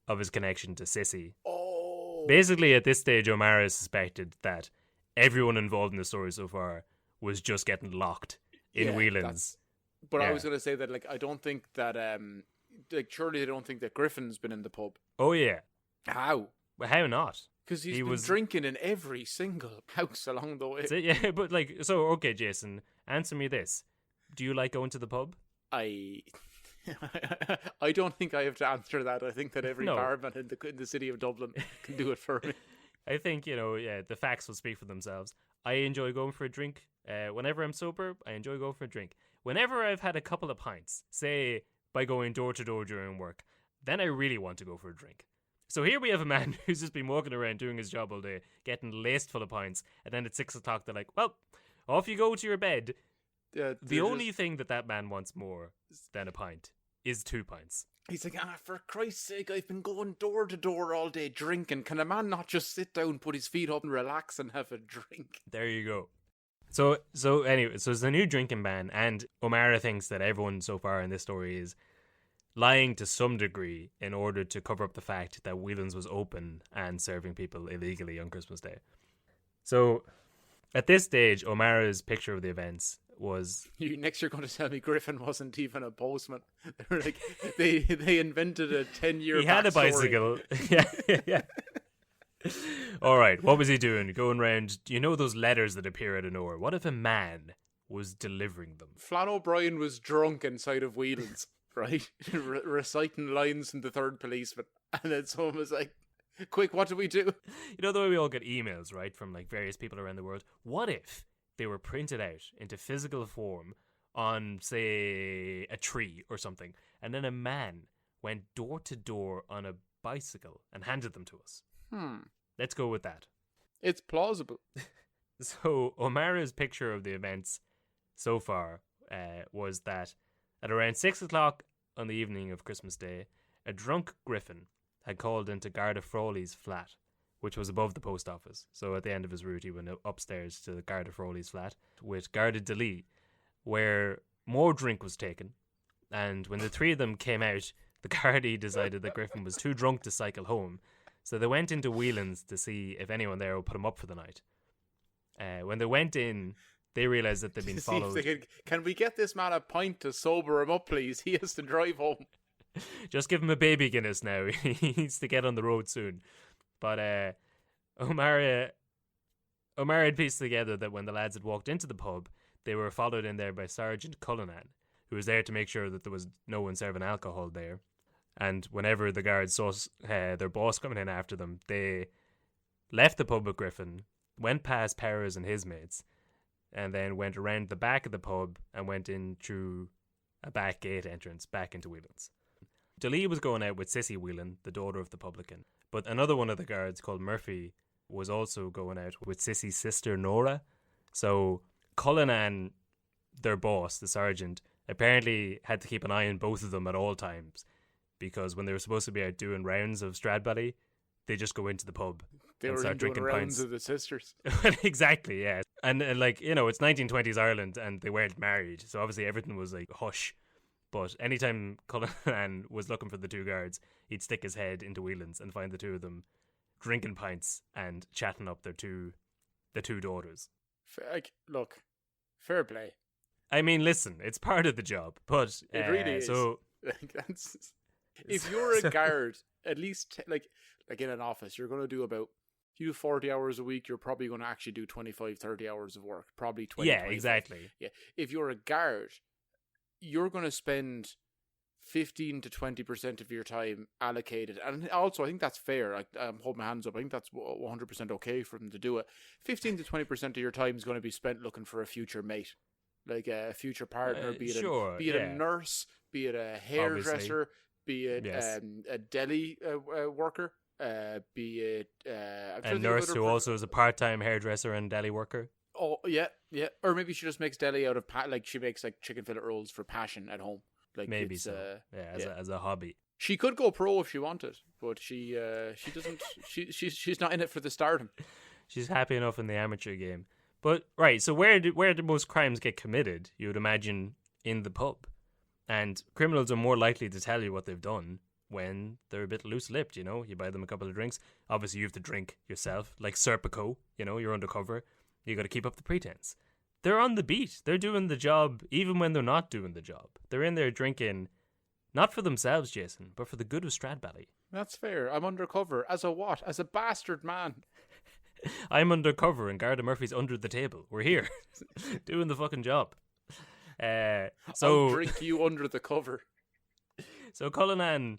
of his connection to Sissy. Oh. Basically, at this stage, O'Mara suspected that everyone involved in the story so far was just getting locked in Whelan's. But I was going to say that, like, I don't think that, surely they don't think that Griffin's been in the pub. Oh, yeah. How? Well, how not? Because he was drinking in every single house along the way. Yeah, but, okay, Jason, answer me this. Do you like going to the pub? I I don't think I have to answer that. I think that every No. barman in the city of Dublin can do it for me. I think, the facts will speak for themselves. I enjoy going for a drink. Whenever I'm sober, I enjoy going for a drink. Whenever I've had a couple of pints, say by going door to door during work, then I really want to go for a drink. So here we have a man who's just been walking around doing his job all day, getting laced full of pints, and then at 6 o'clock they're like, well, off you go to your bed. The only thing that man wants more than a pint is 2 pints. He's like, for Christ's sake, I've been going door to door all day drinking. Can a man not just sit down, put his feet up and relax and have a drink? There you go. So anyway, so it's a new drinking ban, and O'Mara thinks that everyone so far in this story is lying to some degree in order to cover up the fact that Whelan's was open and serving people illegally on Christmas Day. So at this stage, O'Mara's picture of the events was... Next you're going to tell me Griffin wasn't even a postman. They're like, they invented a 10-year He had a bicycle. Yeah. All right, what was he doing? Going around, those letters that appear out of nowhere? What if a man was delivering them? Flann O'Brien was drunk inside of Whelan's, right? Reciting lines from the Third Policeman. And then someone was like, quick, what do we do? The way we all get emails, right, from like various people around the world? What if they were printed out into physical form on, say, a tree or something, and then a man went door to door on a bicycle and handed them to us? Let's go with that. It's plausible. So O'Mara's picture of the events so far was that at around 6 o'clock on the evening of Christmas Day, a drunk Griffin had called into Garda Frawley's flat, which was above the post office. So at the end of his route, he went upstairs to Garda Frawley's flat with Garda Daly, where more drink was taken. And when the three of them came out, the Gardaí decided that Griffin was too drunk to cycle home. So they went into Whelan's to see if anyone there would put him up for the night. When they went in, they realised that they'd been followed. Can we get this man a pint to sober him up, please? He has to drive home. Just give him a baby Guinness now. He needs to get on the road soon. But O'Mara had pieced together that when the lads had walked into the pub, they were followed in there by Sergeant Cullinan, who was there to make sure that there was no one serving alcohol there. And whenever the guards saw their boss coming in after them, they left the pub with Griffin, went past Perez and his mates, and then went around the back of the pub and went in through a back gate entrance back into Whelan's. Daly was going out with Sissy Whelan, the daughter of the publican, but another one of the guards called Murphy was also going out with Sissy's sister Nora. So Cullinan, their boss, the sergeant, apparently had to keep an eye on both of them at all times, because when they were supposed to be out doing rounds of Stradbally, they just go into the pub and start drinking rounds pints of the sisters. Exactly, yeah. And it's 1920s Ireland and they weren't married, so obviously everything was like hush. But anytime Cullinan was looking for the two guards, he'd stick his head into Whelan's and find the two of them drinking pints and chatting up the two daughters. Look, fair play. I mean, listen, it's part of the job, but it really is. So if you're a guard, at least like in an office, you're going to do if you do 40 hours a week, you're probably going to actually do 25, 30 hours of work, probably 20. Yeah, 25. exactly. Yeah, if you're a guard, you're going to spend 15 to 20% of your time allocated, and also I think that's fair. I'm holding my hands up. I think that's 100% okay for them to do it. 15 to 20% of your time is going to be spent looking for a future mate, like a future partner, be it a nurse, be it a hairdresser, be it a deli worker, be it a nurse who also is a part-time hairdresser and deli worker. Oh yeah. Or maybe she just makes deli out of she makes like chicken fillet rolls for passion at home. Like maybe so. As a hobby. She could go pro if she wanted, but she doesn't. She's not in it for the stardom. She's happy enough in the amateur game. But right, so where do most crimes get committed? You would imagine in the pub, and criminals are more likely to tell you what they've done when they're a bit loose-lipped. You buy them a couple of drinks. Obviously, you have to drink yourself, like Serpico. You're undercover. You got to keep up the pretense. They're on the beat. They're doing the job even when they're not doing the job. They're in there drinking, not for themselves, Jason, but for the good of Stradbally. That's fair. I'm undercover. As a what? As a bastard man. I'm undercover and Garda Murphy's under the table. We're here doing the fucking job. I'll So drink you under the cover. So Cullinan,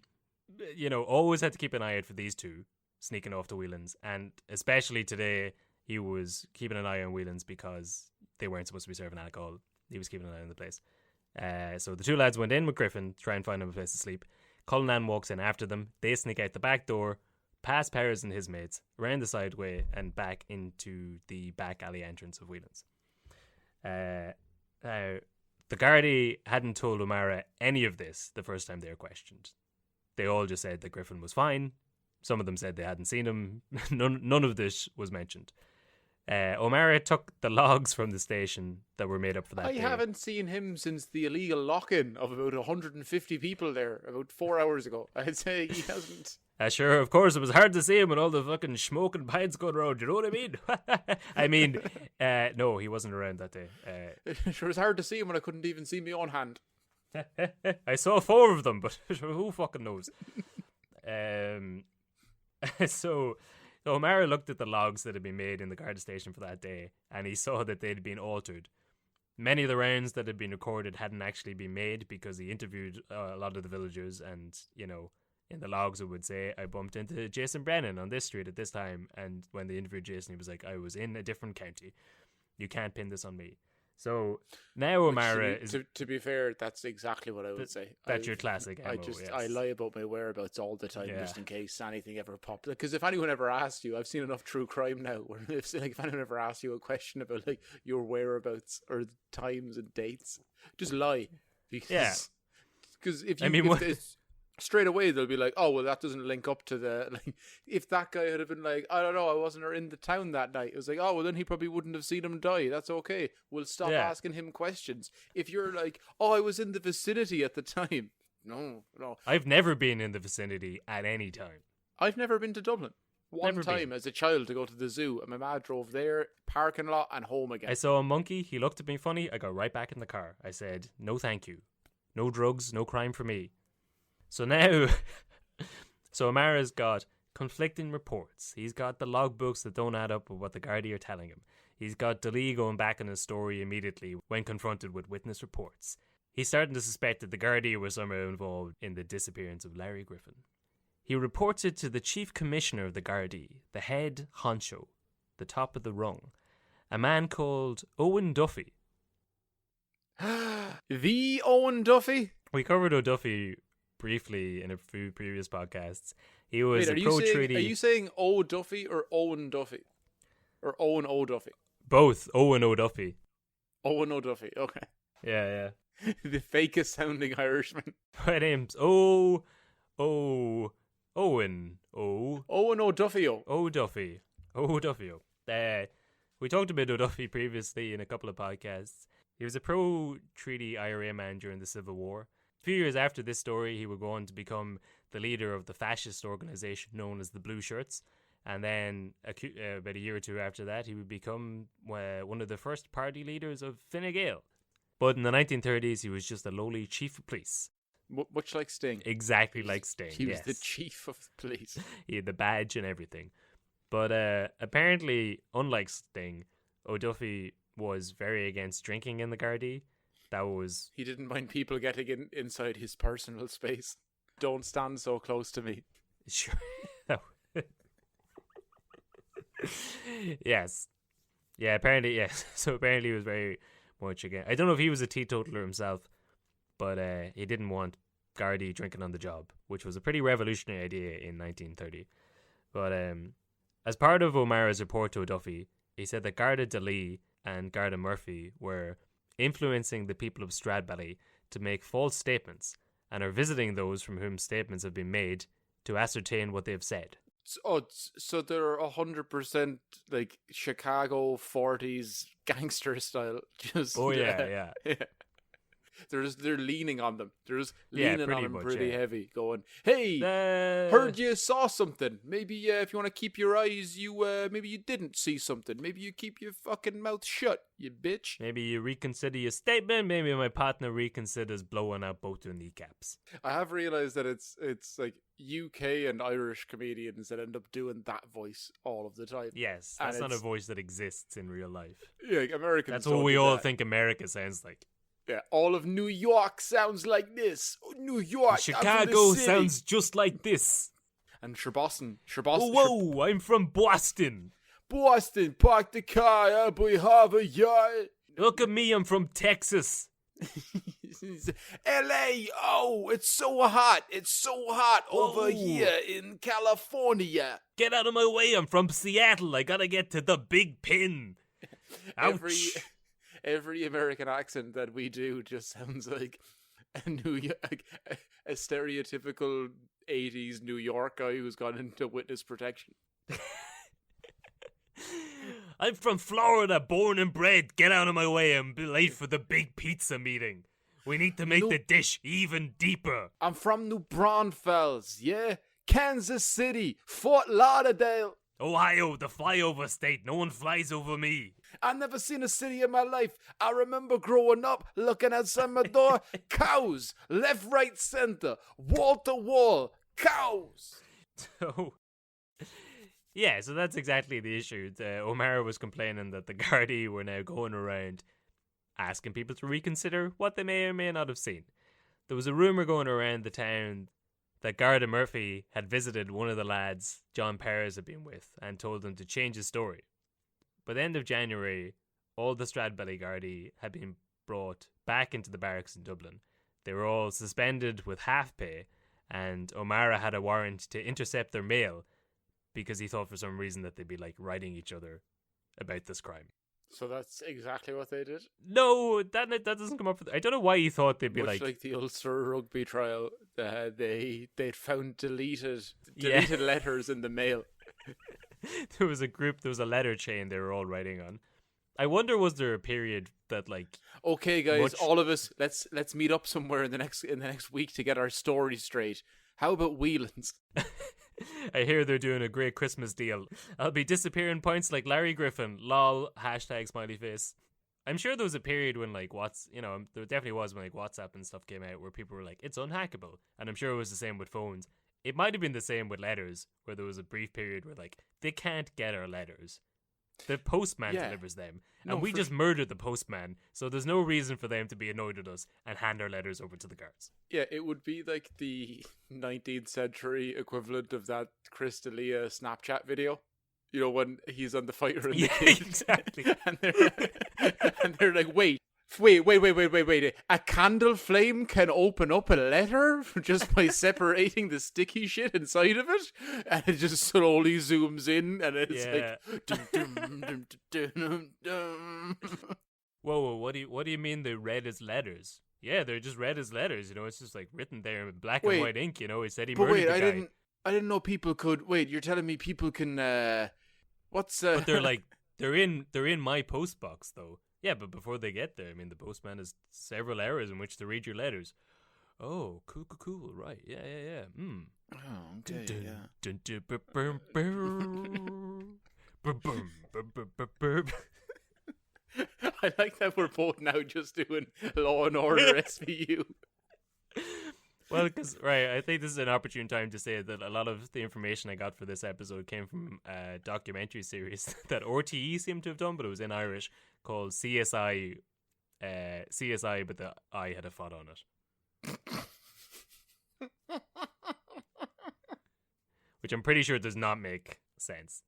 always had to keep an eye out for these two sneaking off to Whelan's, and especially today, he was keeping an eye on Whelan's because they weren't supposed to be serving alcohol. He was keeping an eye on the place. So the two lads went in with Griffin to try and find him a place to sleep. Cullinan walks in after them. They sneak out the back door, past Perez and his mates, around the sideway, and back into the back alley entrance of Whelan's. Now, the Gardaí hadn't told O'Mara any of this the first time they were questioned. They all just said that Griffin was fine. Some of them said they hadn't seen him. None of this was mentioned. O'Mara took the logs from the station that were made up for that day. I haven't seen him since the illegal lock-in of about 150 people there about 4 hours ago. I'd say he hasn't. Sure, of course, it was hard to see him with all the fucking smoke and pints going around, you know what I mean? I mean, no, he wasn't around that day. Sure, it was hard to see him when I couldn't even see my own hand. I saw 4 of them, but who fucking knows? So O'Mara looked at the logs that had been made in the Garda station for that day, and he saw that they'd been altered. Many of the rounds that had been recorded hadn't actually been made because he interviewed a lot of the villagers, and, in the logs it would say, I bumped into Jason Brennan on this street at this time, and when they interviewed Jason, he was like, I was in a different county. You can't pin this on me. So now O'Mara is... To be fair, that's exactly what I would say. That's your classic MO, yes. I lie about my whereabouts all the time, just in case anything ever pops. Because if anyone ever asked you, I've seen enough true crime now, where if anyone ever asks you a question about your whereabouts or times and dates, just lie. Because if you... straight away they'll be like, oh, well, that doesn't link up to the, if that guy had been like, I don't know, I wasn't in the town that night, it was like, oh, well, then he probably wouldn't have seen him die. That's okay. We'll stop asking him questions. If you're like, oh, I was in the vicinity at the time. No. I've never been in the vicinity at any time. I've never been to Dublin. One time as a child to go to the zoo, and my ma drove there, parking lot, and home again. I saw a monkey. He looked at me funny. I got right back in the car. I said, no thank you. No drugs, no crime for me. So now, O'Mara's got conflicting reports. He's got the logbooks that don't add up with what the Gardaí are telling him. He's got Daly going back on his story immediately when confronted with witness reports. He's starting to suspect that the Gardaí were somehow involved in the disappearance of Larry Griffin. He reports it to the chief commissioner of the Gardaí, the head honcho, the top of the rung, a man called Owen Duffy. The Owen Duffy? We covered O'Duffy briefly in a few previous podcasts. He was a pro-treaty... Are you saying O. Duffy or Owen Duffy? Or Owen O'Duffy? Both. Owen O'Duffy. Owen O'Duffy, okay. Yeah. The fakest sounding Irishman. My name's Owen O'Duffy. O'Duffy. We talked about O'Duffy previously in a couple of podcasts. He was a pro-treaty IRA man during the Civil War. A few years after this story, he would go on to become the leader of the fascist organisation known as the Blue Shirts. And then about a year or two after that, he would become one of the first party leaders of Fine Gael. But in the 1930s, he was just a lowly chief of police. Much like Sting. Exactly like Sting, He was the chief of police. He had the badge and everything. But apparently, unlike Sting, O'Duffy was very against drinking in the Gardaí. He didn't mind people getting inside his personal space. Don't stand so close to me. Sure. Yes. Yeah, apparently, yes. So apparently he was very much against... I don't know if he was a teetotaler himself, but he didn't want Gardaí drinking on the job, which was a pretty revolutionary idea in 1930. But as part of O'Mara's report to O'Duffy, he said that Garda Daly and Garda Murphy were influencing the people of Stradbally to make false statements and are visiting those from whom statements have been made to ascertain what they've said. So they're 100% like Chicago 40s gangster style. Just yeah. They're leaning on them. They're just leaning on them pretty heavy, going, "Hey, heard you saw something. Maybe if you want to keep your eyes, maybe you didn't see something. Maybe you keep your fucking mouth shut, you bitch. Maybe you reconsider your statement. Maybe my partner reconsiders blowing out both your kneecaps." I have realized that it's like UK and Irish comedians that end up doing that voice all of the time. Yes, that's not a voice that exists in real life. Yeah, like Americans. That's what we all think America sounds like. Yeah, all of New York sounds like this. Oh, New York, I'm from Chicago the city. sounds just like this. And Boston. Whoa, I'm from Boston. Boston, park the car up we have a yard. Look at me, I'm from Texas. LA, oh, it's so hot. It's so hot over Whoa. here in California. Get out of my way, I'm from Seattle. I gotta get to the Big Pin. Ouch. Every American accent that we do just sounds like a a stereotypical 80s New York guy who's gone into witness protection. I'm from Florida, born and bred. Get out of my way, I'm late for the big pizza meeting. We need to make the dish even deeper. I'm from New Braunfels, yeah? Kansas City, Fort Lauderdale. Ohio, the flyover state. No one flies over me. I never seen a city in my life. I remember growing up, looking outside my door, cows, left, right, center, wall to wall, cows. So, yeah, so that's exactly the issue. O'Mara was complaining that the Gardaí were now going around asking people to reconsider what they may or may not have seen. There was a rumour going around the town that Garda Murphy had visited one of the lads John Perez had been with and told him to change his story. By the end of January, all the Stradbally Gardaí had been brought back into the barracks in Dublin. They were all suspended with half pay, and O'Mara had a warrant to intercept their mail because he thought for some reason that they'd be like writing each other about this crime. So that's exactly what they did? No, that doesn't come up. I don't know why he thought they'd be Much like the Ulster rugby trial, they'd found deleted letters in the mail. There was a letter chain they were all writing on. I wonder, was there a period that like, okay guys, all of us, let's meet up somewhere in the next week to get our story straight. How about Whelan's? I hear they're doing a great Christmas deal. I'll be disappearing points like Larry Griffin. Lol, hashtag smiley face. I'm sure there was a period when like there definitely was when like WhatsApp and stuff came out where people were like, it's unhackable. And I'm sure it was the same with phones. It might have been the same with letters, where there was a brief period where like, they can't get our letters. The postman delivers them. And we just murdered the postman, so there's no reason for them to be annoyed with us and hand our letters over to the guards. Yeah, it would be like the 19th century equivalent of that Chris D'Elia Snapchat video. You know, when he's on the fighter and the kid. Exactly. and they're like, wait. A candle flame can open up a letter just by separating the sticky shit inside of it? And it just slowly zooms in and it's like... Dum, dum, dum, dum, dum, dum. Whoa, what do you mean they're read as letters? Yeah, they're just read as letters, it's just like written there in black and white ink, He said he murdered the guy. I didn't know people could... Wait, you're telling me people can... But they're like... They're in my post box, though. Yeah, but before they get there, the postman has several hours in which to read your letters. Oh, cool, right. Yeah. Oh, okay, I like that we're both now just doing Law and Order SVU. Well, because, I think this is an opportune time to say that a lot of the information I got for this episode came from a documentary series that RTE seemed to have done, but it was in Irish, called CSI, but the I had a fod on it. Which I'm pretty sure does not make sense.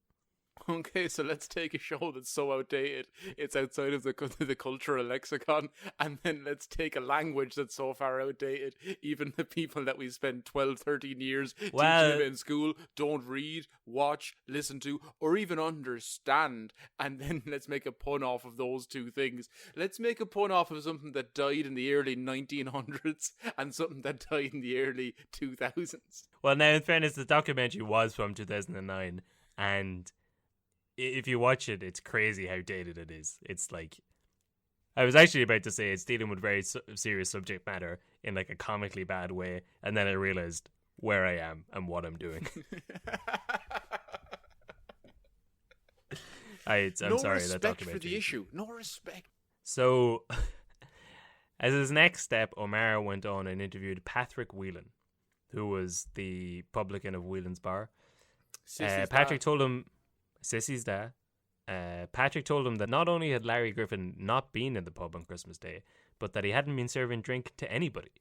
Okay, so let's take a show that's so outdated it's outside of the cultural lexicon, and then let's take a language that's so far outdated even the people that we spend 12, 13 years teaching them in school don't read, watch, listen to, or even understand, and then let's make a pun off of those two things. Let's make a pun off of something that died in the early 1900s and something that died in the early 2000s. Well, now in fairness, the documentary was from 2009, and if you watch it, it's crazy how dated it is. It's like, I was actually about to say it's dealing with very serious subject matter in like a comically bad way, and then I realized where I am and what I'm doing. I'm sorry, that documentary. No respect for the issue. No respect. So, as his next step, O'Mara went on and interviewed Patrick Whelan, who was the publican of Whelan's Bar. Patrick told him... Sissy's dad. Patrick told him that not only had Larry Griffin not been in the pub on Christmas Day, but that he hadn't been serving drink to anybody.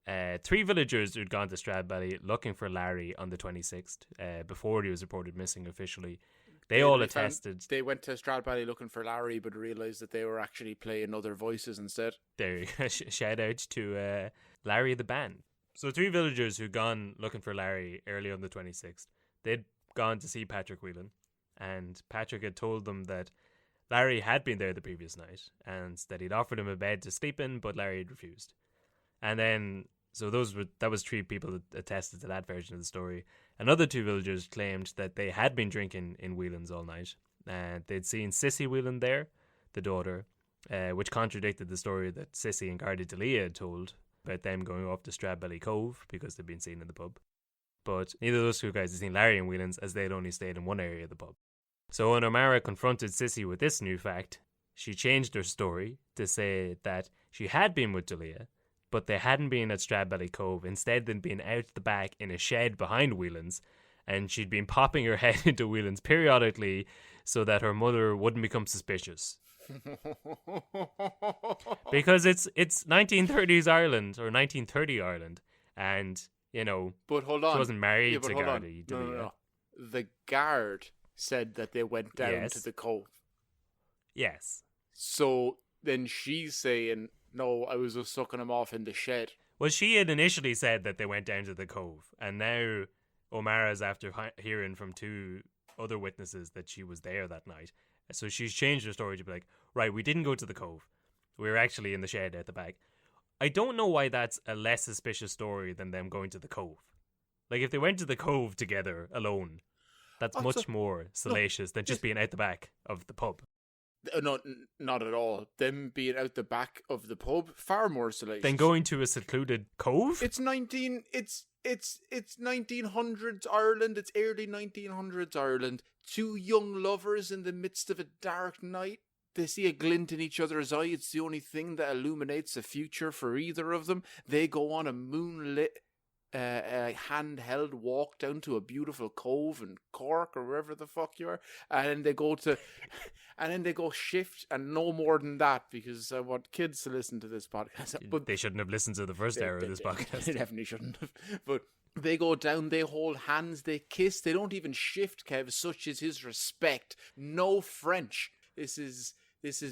3 villagers who'd gone to Stradbally looking for Larry on the 26th, before he was reported missing officially, they all attested. They went to Stradbally looking for Larry, but realised that they were actually playing other voices instead. There, shout out to Larry the band. So 3 villagers who'd gone looking for Larry early on the 26th, they'd gone to see Patrick Whelan, and Patrick had told them that Larry had been there the previous night, and that he'd offered him a bed to sleep in, but Larry had refused. And then, so that was 3 people that attested to that version of the story. Another 2 villagers claimed that they had been drinking in Whelan's all night. They'd seen Sissy Whelan there, the daughter, which contradicted the story that Sissy and Garda D'Elia had told about them going off to Stradbally Cove because they'd been seen in the pub. But neither of those 2 guys had seen Larry and Whelan's, as they'd only stayed in one area of the pub. So when O'Mara confronted Sissy with this new fact, she changed her story to say that she had been with D'Elia, but they hadn't been at Stradbally Cove. Instead, they'd been out the back in a shed behind Whelan's, and she'd been popping her head into Whelan's periodically so that her mother wouldn't become suspicious. Because it's 1930s Ireland, or 1930 Ireland, and, you know, but hold on. She wasn't married yeah, to Gardaí D'Elia. No. The guard said that they went down to the cove. Yes. So then she's saying, no, I was just sucking him off in the shed. Well, she had initially said that they went down to the cove, and now O'Mara's after hearing from 2 other witnesses that she was there that night. So she's changed her story to be like, right, we didn't go to the cove. We were actually in the shed at the back. I don't know why that's a less suspicious story than them going to the cove. Like, if they went to the cove together alone, that's much more salacious than just being out the back of the pub. No, not at all. Them being out the back of the pub, far more salacious. Than going to a secluded cove? It's 1900s Ireland. It's early 1900s Ireland. 2 young lovers in the midst of a dark night. They see a glint in each other's eye. It's the only thing that illuminates the future for either of them. They go on a moonlit handheld walk down to a beautiful cove in Cork or wherever the fuck you are, and then they go shift, and no more than that, because I want kids to listen to this podcast. But they shouldn't have listened to the first hour of this podcast. They definitely shouldn't have. But they go down, they hold hands, they kiss. They don't even shift, Kev. Such is his respect. No French. This is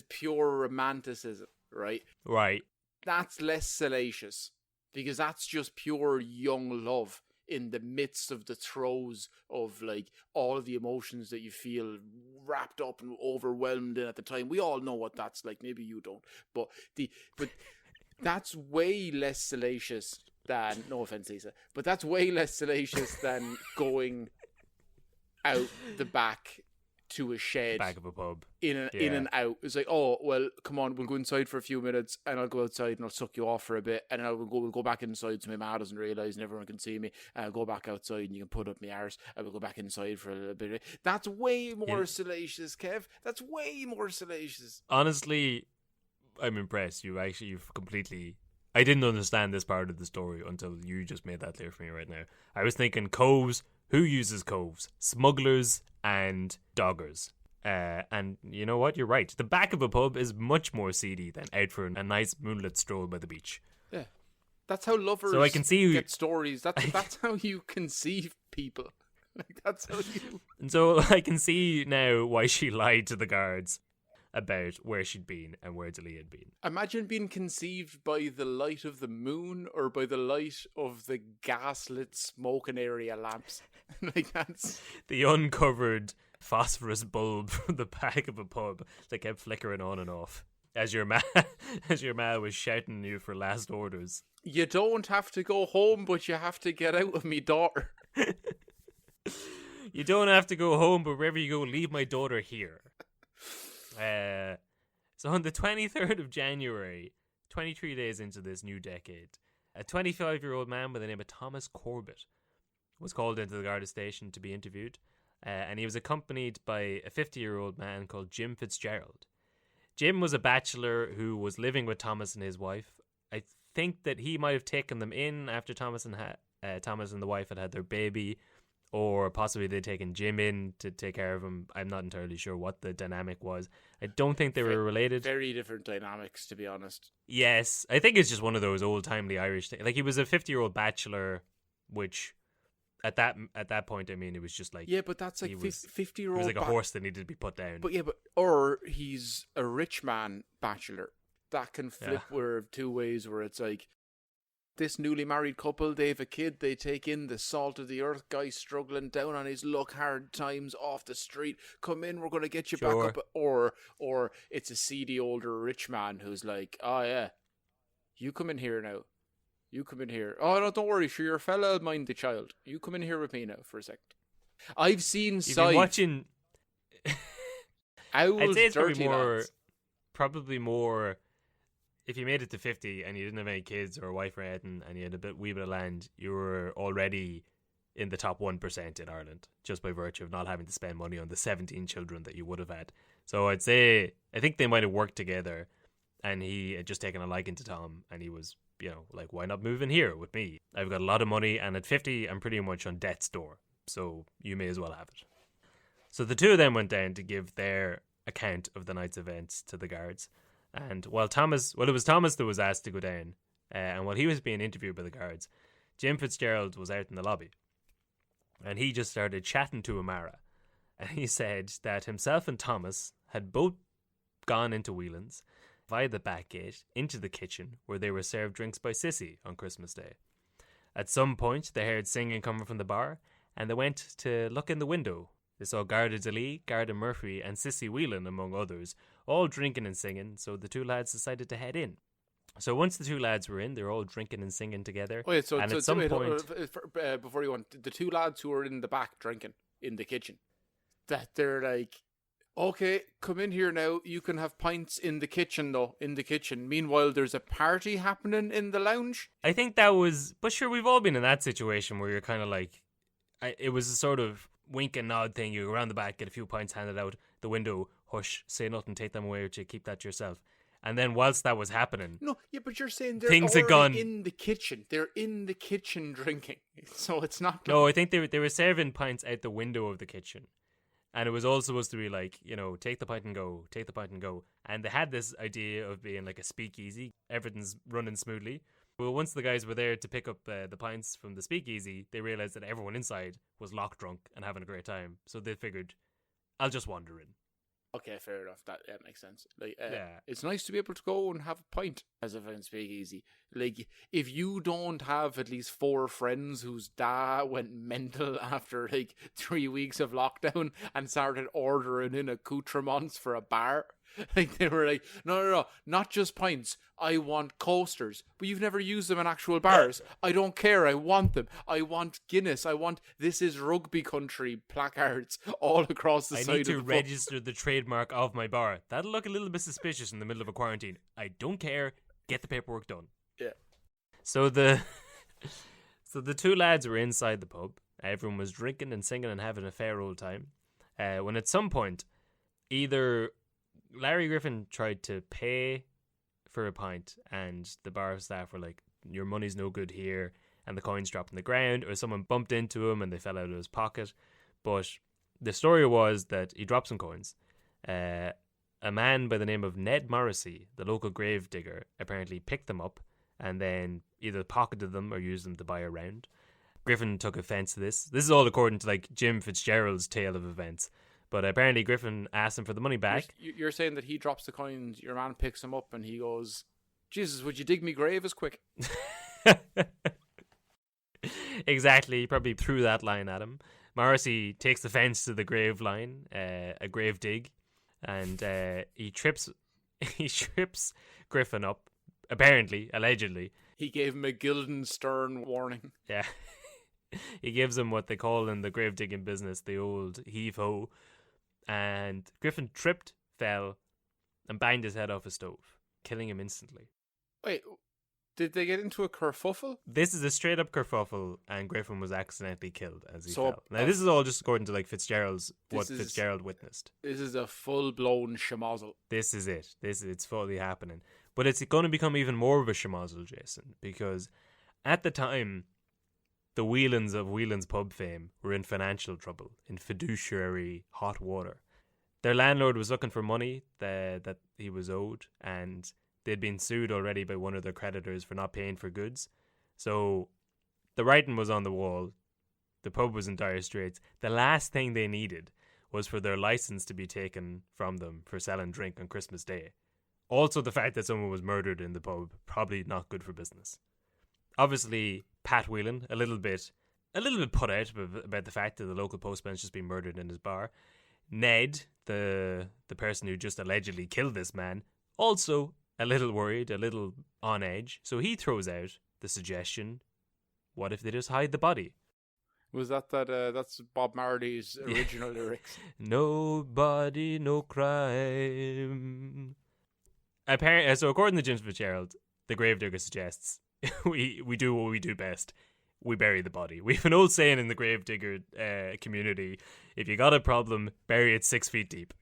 pure romanticism, right? Right. That's less salacious, because that's just pure young love in the midst of the throes of, like, all of the emotions that you feel wrapped up and overwhelmed in at the time. We all know what that's like. Maybe you don't, but that's way less salacious than, no offense, Lisa, but that's way less salacious than going out the back to a shed, back of a pub, in and out. It's like, oh well, come on, we'll go inside for a few minutes, and I'll go outside and I'll suck you off for a bit, and then we'll go back inside so my ma doesn't realise and everyone can see me, and I'll go back outside and you can put up my arse, and we'll go back inside for a little bit. That's way more salacious, Kev. That's way more salacious. Honestly, I'm impressed. You've completely... I didn't understand this part of the story until you just made that clear for me right now. I was thinking coves. Who uses coves? Smugglers and doggers. And you know what? You're right. The back of a pub is much more seedy than out for a nice moonlit stroll by the beach. Yeah. That's how lovers so I can see get stories. That's how you conceive people. Like, that's how you... And so I can see now why she lied to the guards about where she'd been and where D'Elia had been. Imagine being conceived by the light of the moon or by the light of the gaslit smoking area lamps. Like, that's... The uncovered phosphorus bulb from the back of a pub that kept flickering on and off as your ma was shouting you for last orders. You don't have to go home, but you have to get out of me daughter. You don't have to go home, but wherever you go, leave my daughter here. So on the 23rd of January, 23 days into this new decade, a 25-year-old man by the name of Thomas Corbett was called into the Garda station to be interviewed, and he was accompanied by a 50-year-old man called Jim Fitzgerald. Jim was a bachelor who was living with Thomas and his wife. I think that he might have taken them in after Thomas and the wife had their baby, or possibly they'd taken Jim in to take care of him. I'm not entirely sure what the dynamic was. I don't think they were related. Very different dynamics, to be honest. Yes, I think it's just one of those old-timely Irish things. Like, he was a 50-year-old bachelor, which at that point, I mean, it was just like... Yeah, but that's like 50-year-old... He was like a horse that needed to be put down. Or he's a rich man bachelor. That can flip where two ways, where it's like, this newly married couple, they have a kid, they take in the salt of the earth guy struggling down on his luck, hard times off the street, come in, we're going to get you back up. Or it's a seedy older rich man who's like, oh yeah, you come in here now. You come in here. Oh no, don't worry, sure, your fella mind the child. You come in here with me now for a second. I've seen sides. Watching... I'd say it's probably more... If you made it to 50 and you didn't have any kids or a wife or anything, and you had a wee bit of land, you were already in the top 1% in Ireland, just by virtue of not having to spend money on the 17 children that you would have had. So I think they might have worked together, and he had just taken a liking to Tom, and he was, like, why not move in here with me? I've got a lot of money, and at 50, I'm pretty much on death's door, so you may as well have it. So the two of them went down to give their account of the night's events to the guards. And it was Thomas that was asked to go down, and while he was being interviewed by the guards, Jim Fitzgerald was out in the lobby, and he just started chatting to Amara, and he said that himself and Thomas had both gone into Whelan's via the back gate into the kitchen where they were served drinks by Sissy on Christmas Day. At some point, they heard singing coming from the bar, and they went to look in the window. They saw Garda Daly, Garda Murphy, and Sissy Whelan, among others, all drinking and singing, so the two lads decided to head in. So once the two lads were in, they were all drinking and singing together. Before you went, the two lads who were in the back drinking in the kitchen, that they're like, okay, come in here now, you can have pints in the kitchen though, in the kitchen. Meanwhile, there's a party happening in the lounge. I think that was, but sure, we've all been in that situation where you're kind of like, it was a sort of wink and nod thing. You go around the back, get a few pints handed out the window, hush, say nothing, take them away, or you keep that to yourself. And then whilst that was happening, no, yeah, but you're saying they're things had gone in the kitchen. They're in the kitchen drinking, so it's not. No, I think they were serving pints out the window of the kitchen, and it was all supposed to be like, take the pint and go, take the pint and go. And they had this idea of being like a speakeasy, everything's running smoothly. Well, once the guys were there to pick up the pints from the speakeasy, they realised that everyone inside was lock drunk and having a great time. So they figured, I'll just wander in. Okay, fair enough. That makes sense. It's nice to be able to go and have a pint as a fan speakeasy. Like, if you don't have at least 4 friends whose dad went mental after 3 weeks of lockdown and started ordering in accoutrements for a bar. Like, they were like, no, not just pints. I want coasters. But you've never used them in actual bars. I don't care. I want them. I want Guinness. I want This Is Rugby Country placards all across the side of the I need to register the trademark of my bar. That'll look a little bit suspicious in the middle of a quarantine. I don't care. Get the paperwork done. Yeah. So the two lads were inside the pub. Everyone was drinking and singing and having a fair old time. When at some point, either Larry Griffin tried to pay for a pint and the bar staff were like, your money's no good here, and the coins dropped on the ground, or someone bumped into him and they fell out of his pocket. But the story was that he dropped some coins. A man by the name of Ned Morrissey, the local grave digger, apparently picked them up and then either pocketed them or used them to buy a round. Griffin took offence to this. This is all according to Jim Fitzgerald's tale of events. But apparently Griffin asked him for the money back. You're saying that he drops the coins, your man picks them up, and he goes, Jesus, would you dig me grave as quick? Exactly. He probably threw that line at him. Morrissey takes offence to the grave line, a grave dig, and he trips Griffin up, apparently, allegedly. He gave him a Guildenstern warning. Yeah. He gives him what they call in the grave digging business the old heave-ho. And Griffin tripped, fell, and banged his head off a stove, killing him instantly. Wait, did they get into a kerfuffle? This is a straight-up kerfuffle, and Griffin was accidentally killed as he fell. Now, this is all just according to Fitzgerald witnessed. This is a full-blown schmozzle. This is it. It's fully happening. But it's going to become even more of a schmozzle, Jason, because at the time, the Whelans of Whelan's pub fame were in financial trouble, in fiduciary hot water. Their landlord was looking for money that he was owed, and they'd been sued already by one of their creditors for not paying for goods. So the writing was on the wall. The pub was in dire straits. The last thing they needed was for their license to be taken from them for selling drink on Christmas Day. Also, the fact that someone was murdered in the pub, probably not good for business. Obviously, Pat Whelan, a little bit put out about the fact that the local postman's just been murdered in his bar. Ned, the person who just allegedly killed this man, also a little worried, a little on edge. So he throws out the suggestion, what if they just hide the body? Was that's Bob Marley's original lyrics? Nobody, no crime. So according to James Fitzgerald, the gravedigger suggests we do what we do best. We bury the body. We have an old saying in the gravedigger community: if you got a problem, bury it 6 feet deep.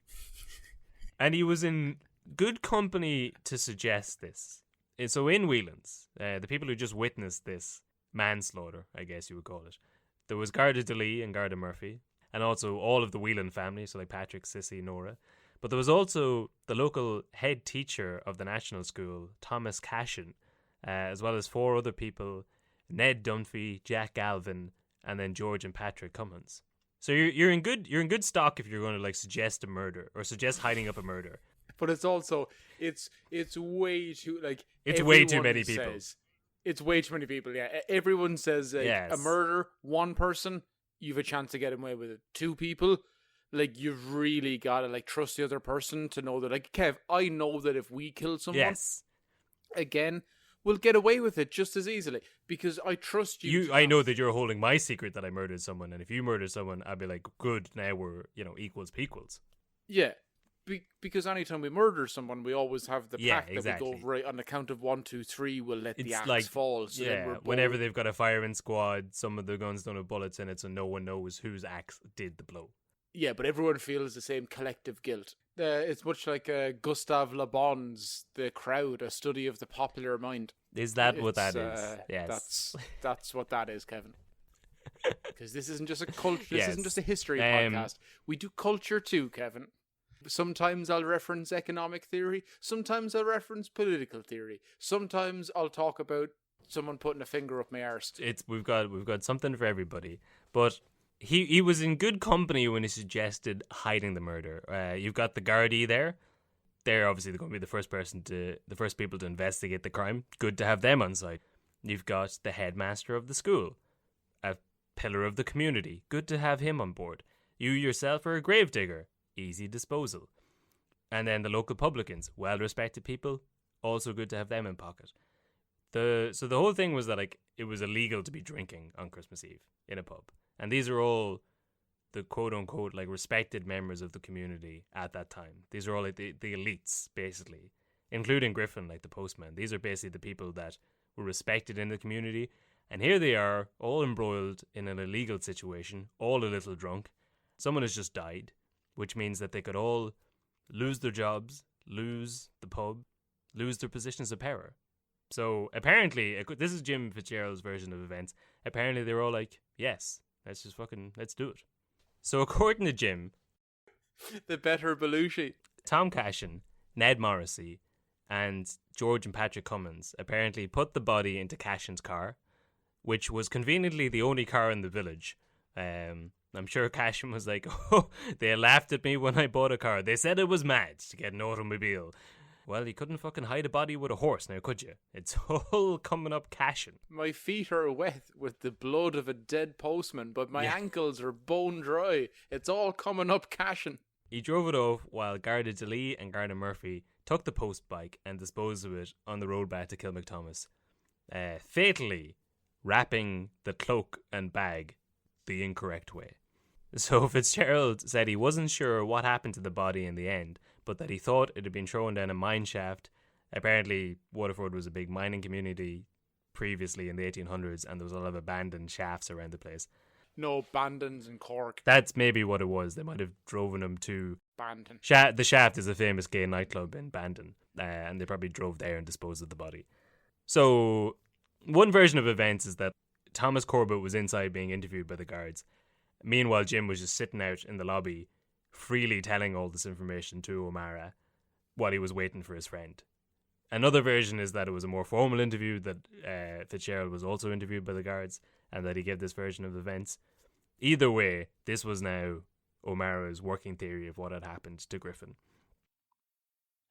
And he was in good company to suggest this. And so in Whelans, the people who just witnessed this manslaughter, I guess you would call it, there was Garda DeLee and Garda Murphy, and also all of the Whelan family, so like Patrick, Sissy, Nora. But there was also the local head teacher of the national school, Thomas Cashin, as well as 4 other people, Ned Dunphy, Jack Galvin, and then George and Patrick Cummins. So you're in good stock if you're going to like suggest a murder or suggest hiding up a murder. But it's also it's way too like it's way too many people. It's way too many people. Yeah, everyone says like, yes. A murder, one person, you've a chance to get away with it. 2 people, like you've really got to like trust the other person to know that like Kev, I know that if we kill someone, yes, again, we'll get away with it just as easily because I trust you. I know that you're holding my secret that I murdered someone, and if you murder someone, I'd be like, good, now we're equals to equals. Yeah. Because anytime we murder someone, we always have the pact exactly. that we go right on the count of 1, 2, 3. We'll let the axe like, fall. So then we're whenever they've got a firing squad, some of the guns don't have bullets in it, so no one knows whose axe did the blow. Yeah, but everyone feels the same collective guilt. It's much like Gustave Le Bon's The Crowd, a study of the popular mind. Is that what that is? Yes, that's what that is, Kevin. Because this isn't just a culture. This isn't just a history podcast. We do culture too, Kevin. Sometimes I'll reference economic theory. Sometimes I'll reference political theory. Sometimes I'll talk about someone putting a finger up my arse. We've got something for everybody. But he was in good company when he suggested hiding the murder. You've got the Gardaí there. They're obviously going to be the first people to investigate the crime. Good to have them on site. You've got the headmaster of the school, a pillar of the community. Good to have him on board. You yourself are a gravedigger. Easy disposal. And then the local publicans, well-respected people, also good to have them in pocket. So the whole thing was that like it was illegal to be drinking on Christmas Eve in a pub. And these are all the quote-unquote like respected members of the community at that time. These are all like the elites, basically, including Griffin, like the postman. These are basically the people that were respected in the community. And here they are, all embroiled in an illegal situation, all a little drunk. Someone has just died, which means that they could all lose their jobs, lose the pub, lose their positions of power. So apparently, this is Jim Fitzgerald's version of events. Apparently they were all like, yes, let's do it. So according to Jim, the better Belushi, Tom Cashin, Ned Morrissey, and George and Patrick Cummins apparently put the body into Cashin's car, which was conveniently the only car in the village. I'm sure Cashin was like, oh, they laughed at me when I bought a car. They said it was mad to get an automobile. Well, you couldn't fucking hide a body with a horse now, could you? It's all coming up Cashin. My feet are wet with the blood of a dead postman, but my ankles are bone dry. It's all coming up Cashin. He drove it off while Garda DeLee and Garda Murphy took the post bike and disposed of it on the road back to Kilmacthomas, fatally wrapping the cloak and bag the incorrect way. So Fitzgerald said he wasn't sure what happened to the body in the end, but that he thought it had been thrown down a mine shaft. Apparently, Waterford was a big mining community previously in the 1800s, and there was a lot of abandoned shafts around the place. No Bandons in Cork. That's maybe what it was. They might have driven him to Bandon. The Shaft is a famous gay nightclub in Bandon, and they probably drove there and disposed of the body. So one version of events is that Thomas Corbett was inside being interviewed by the guards. Meanwhile, Jim was just sitting out in the lobby, freely telling all this information to O'Mara while he was waiting for his friend. Another version is that it was a more formal interview, that Fitzgerald was also interviewed by the guards, and that he gave this version of events. Either way, this was now O'Mara's working theory of what had happened to Griffin.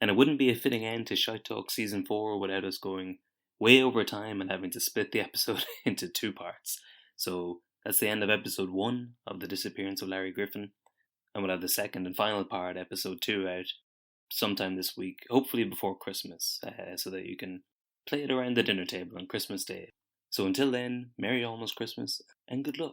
And it wouldn't be a fitting end to Shite Talk Season 4 without us going way over time and having to split the episode into 2 parts. So that's the end of episode 1 of The Disappearance of Larry Griffin. And we'll have the second and final part, episode 2, out sometime this week, hopefully before Christmas, so that you can play it around the dinner table on Christmas Day. So until then, Merry Almost Christmas and good luck.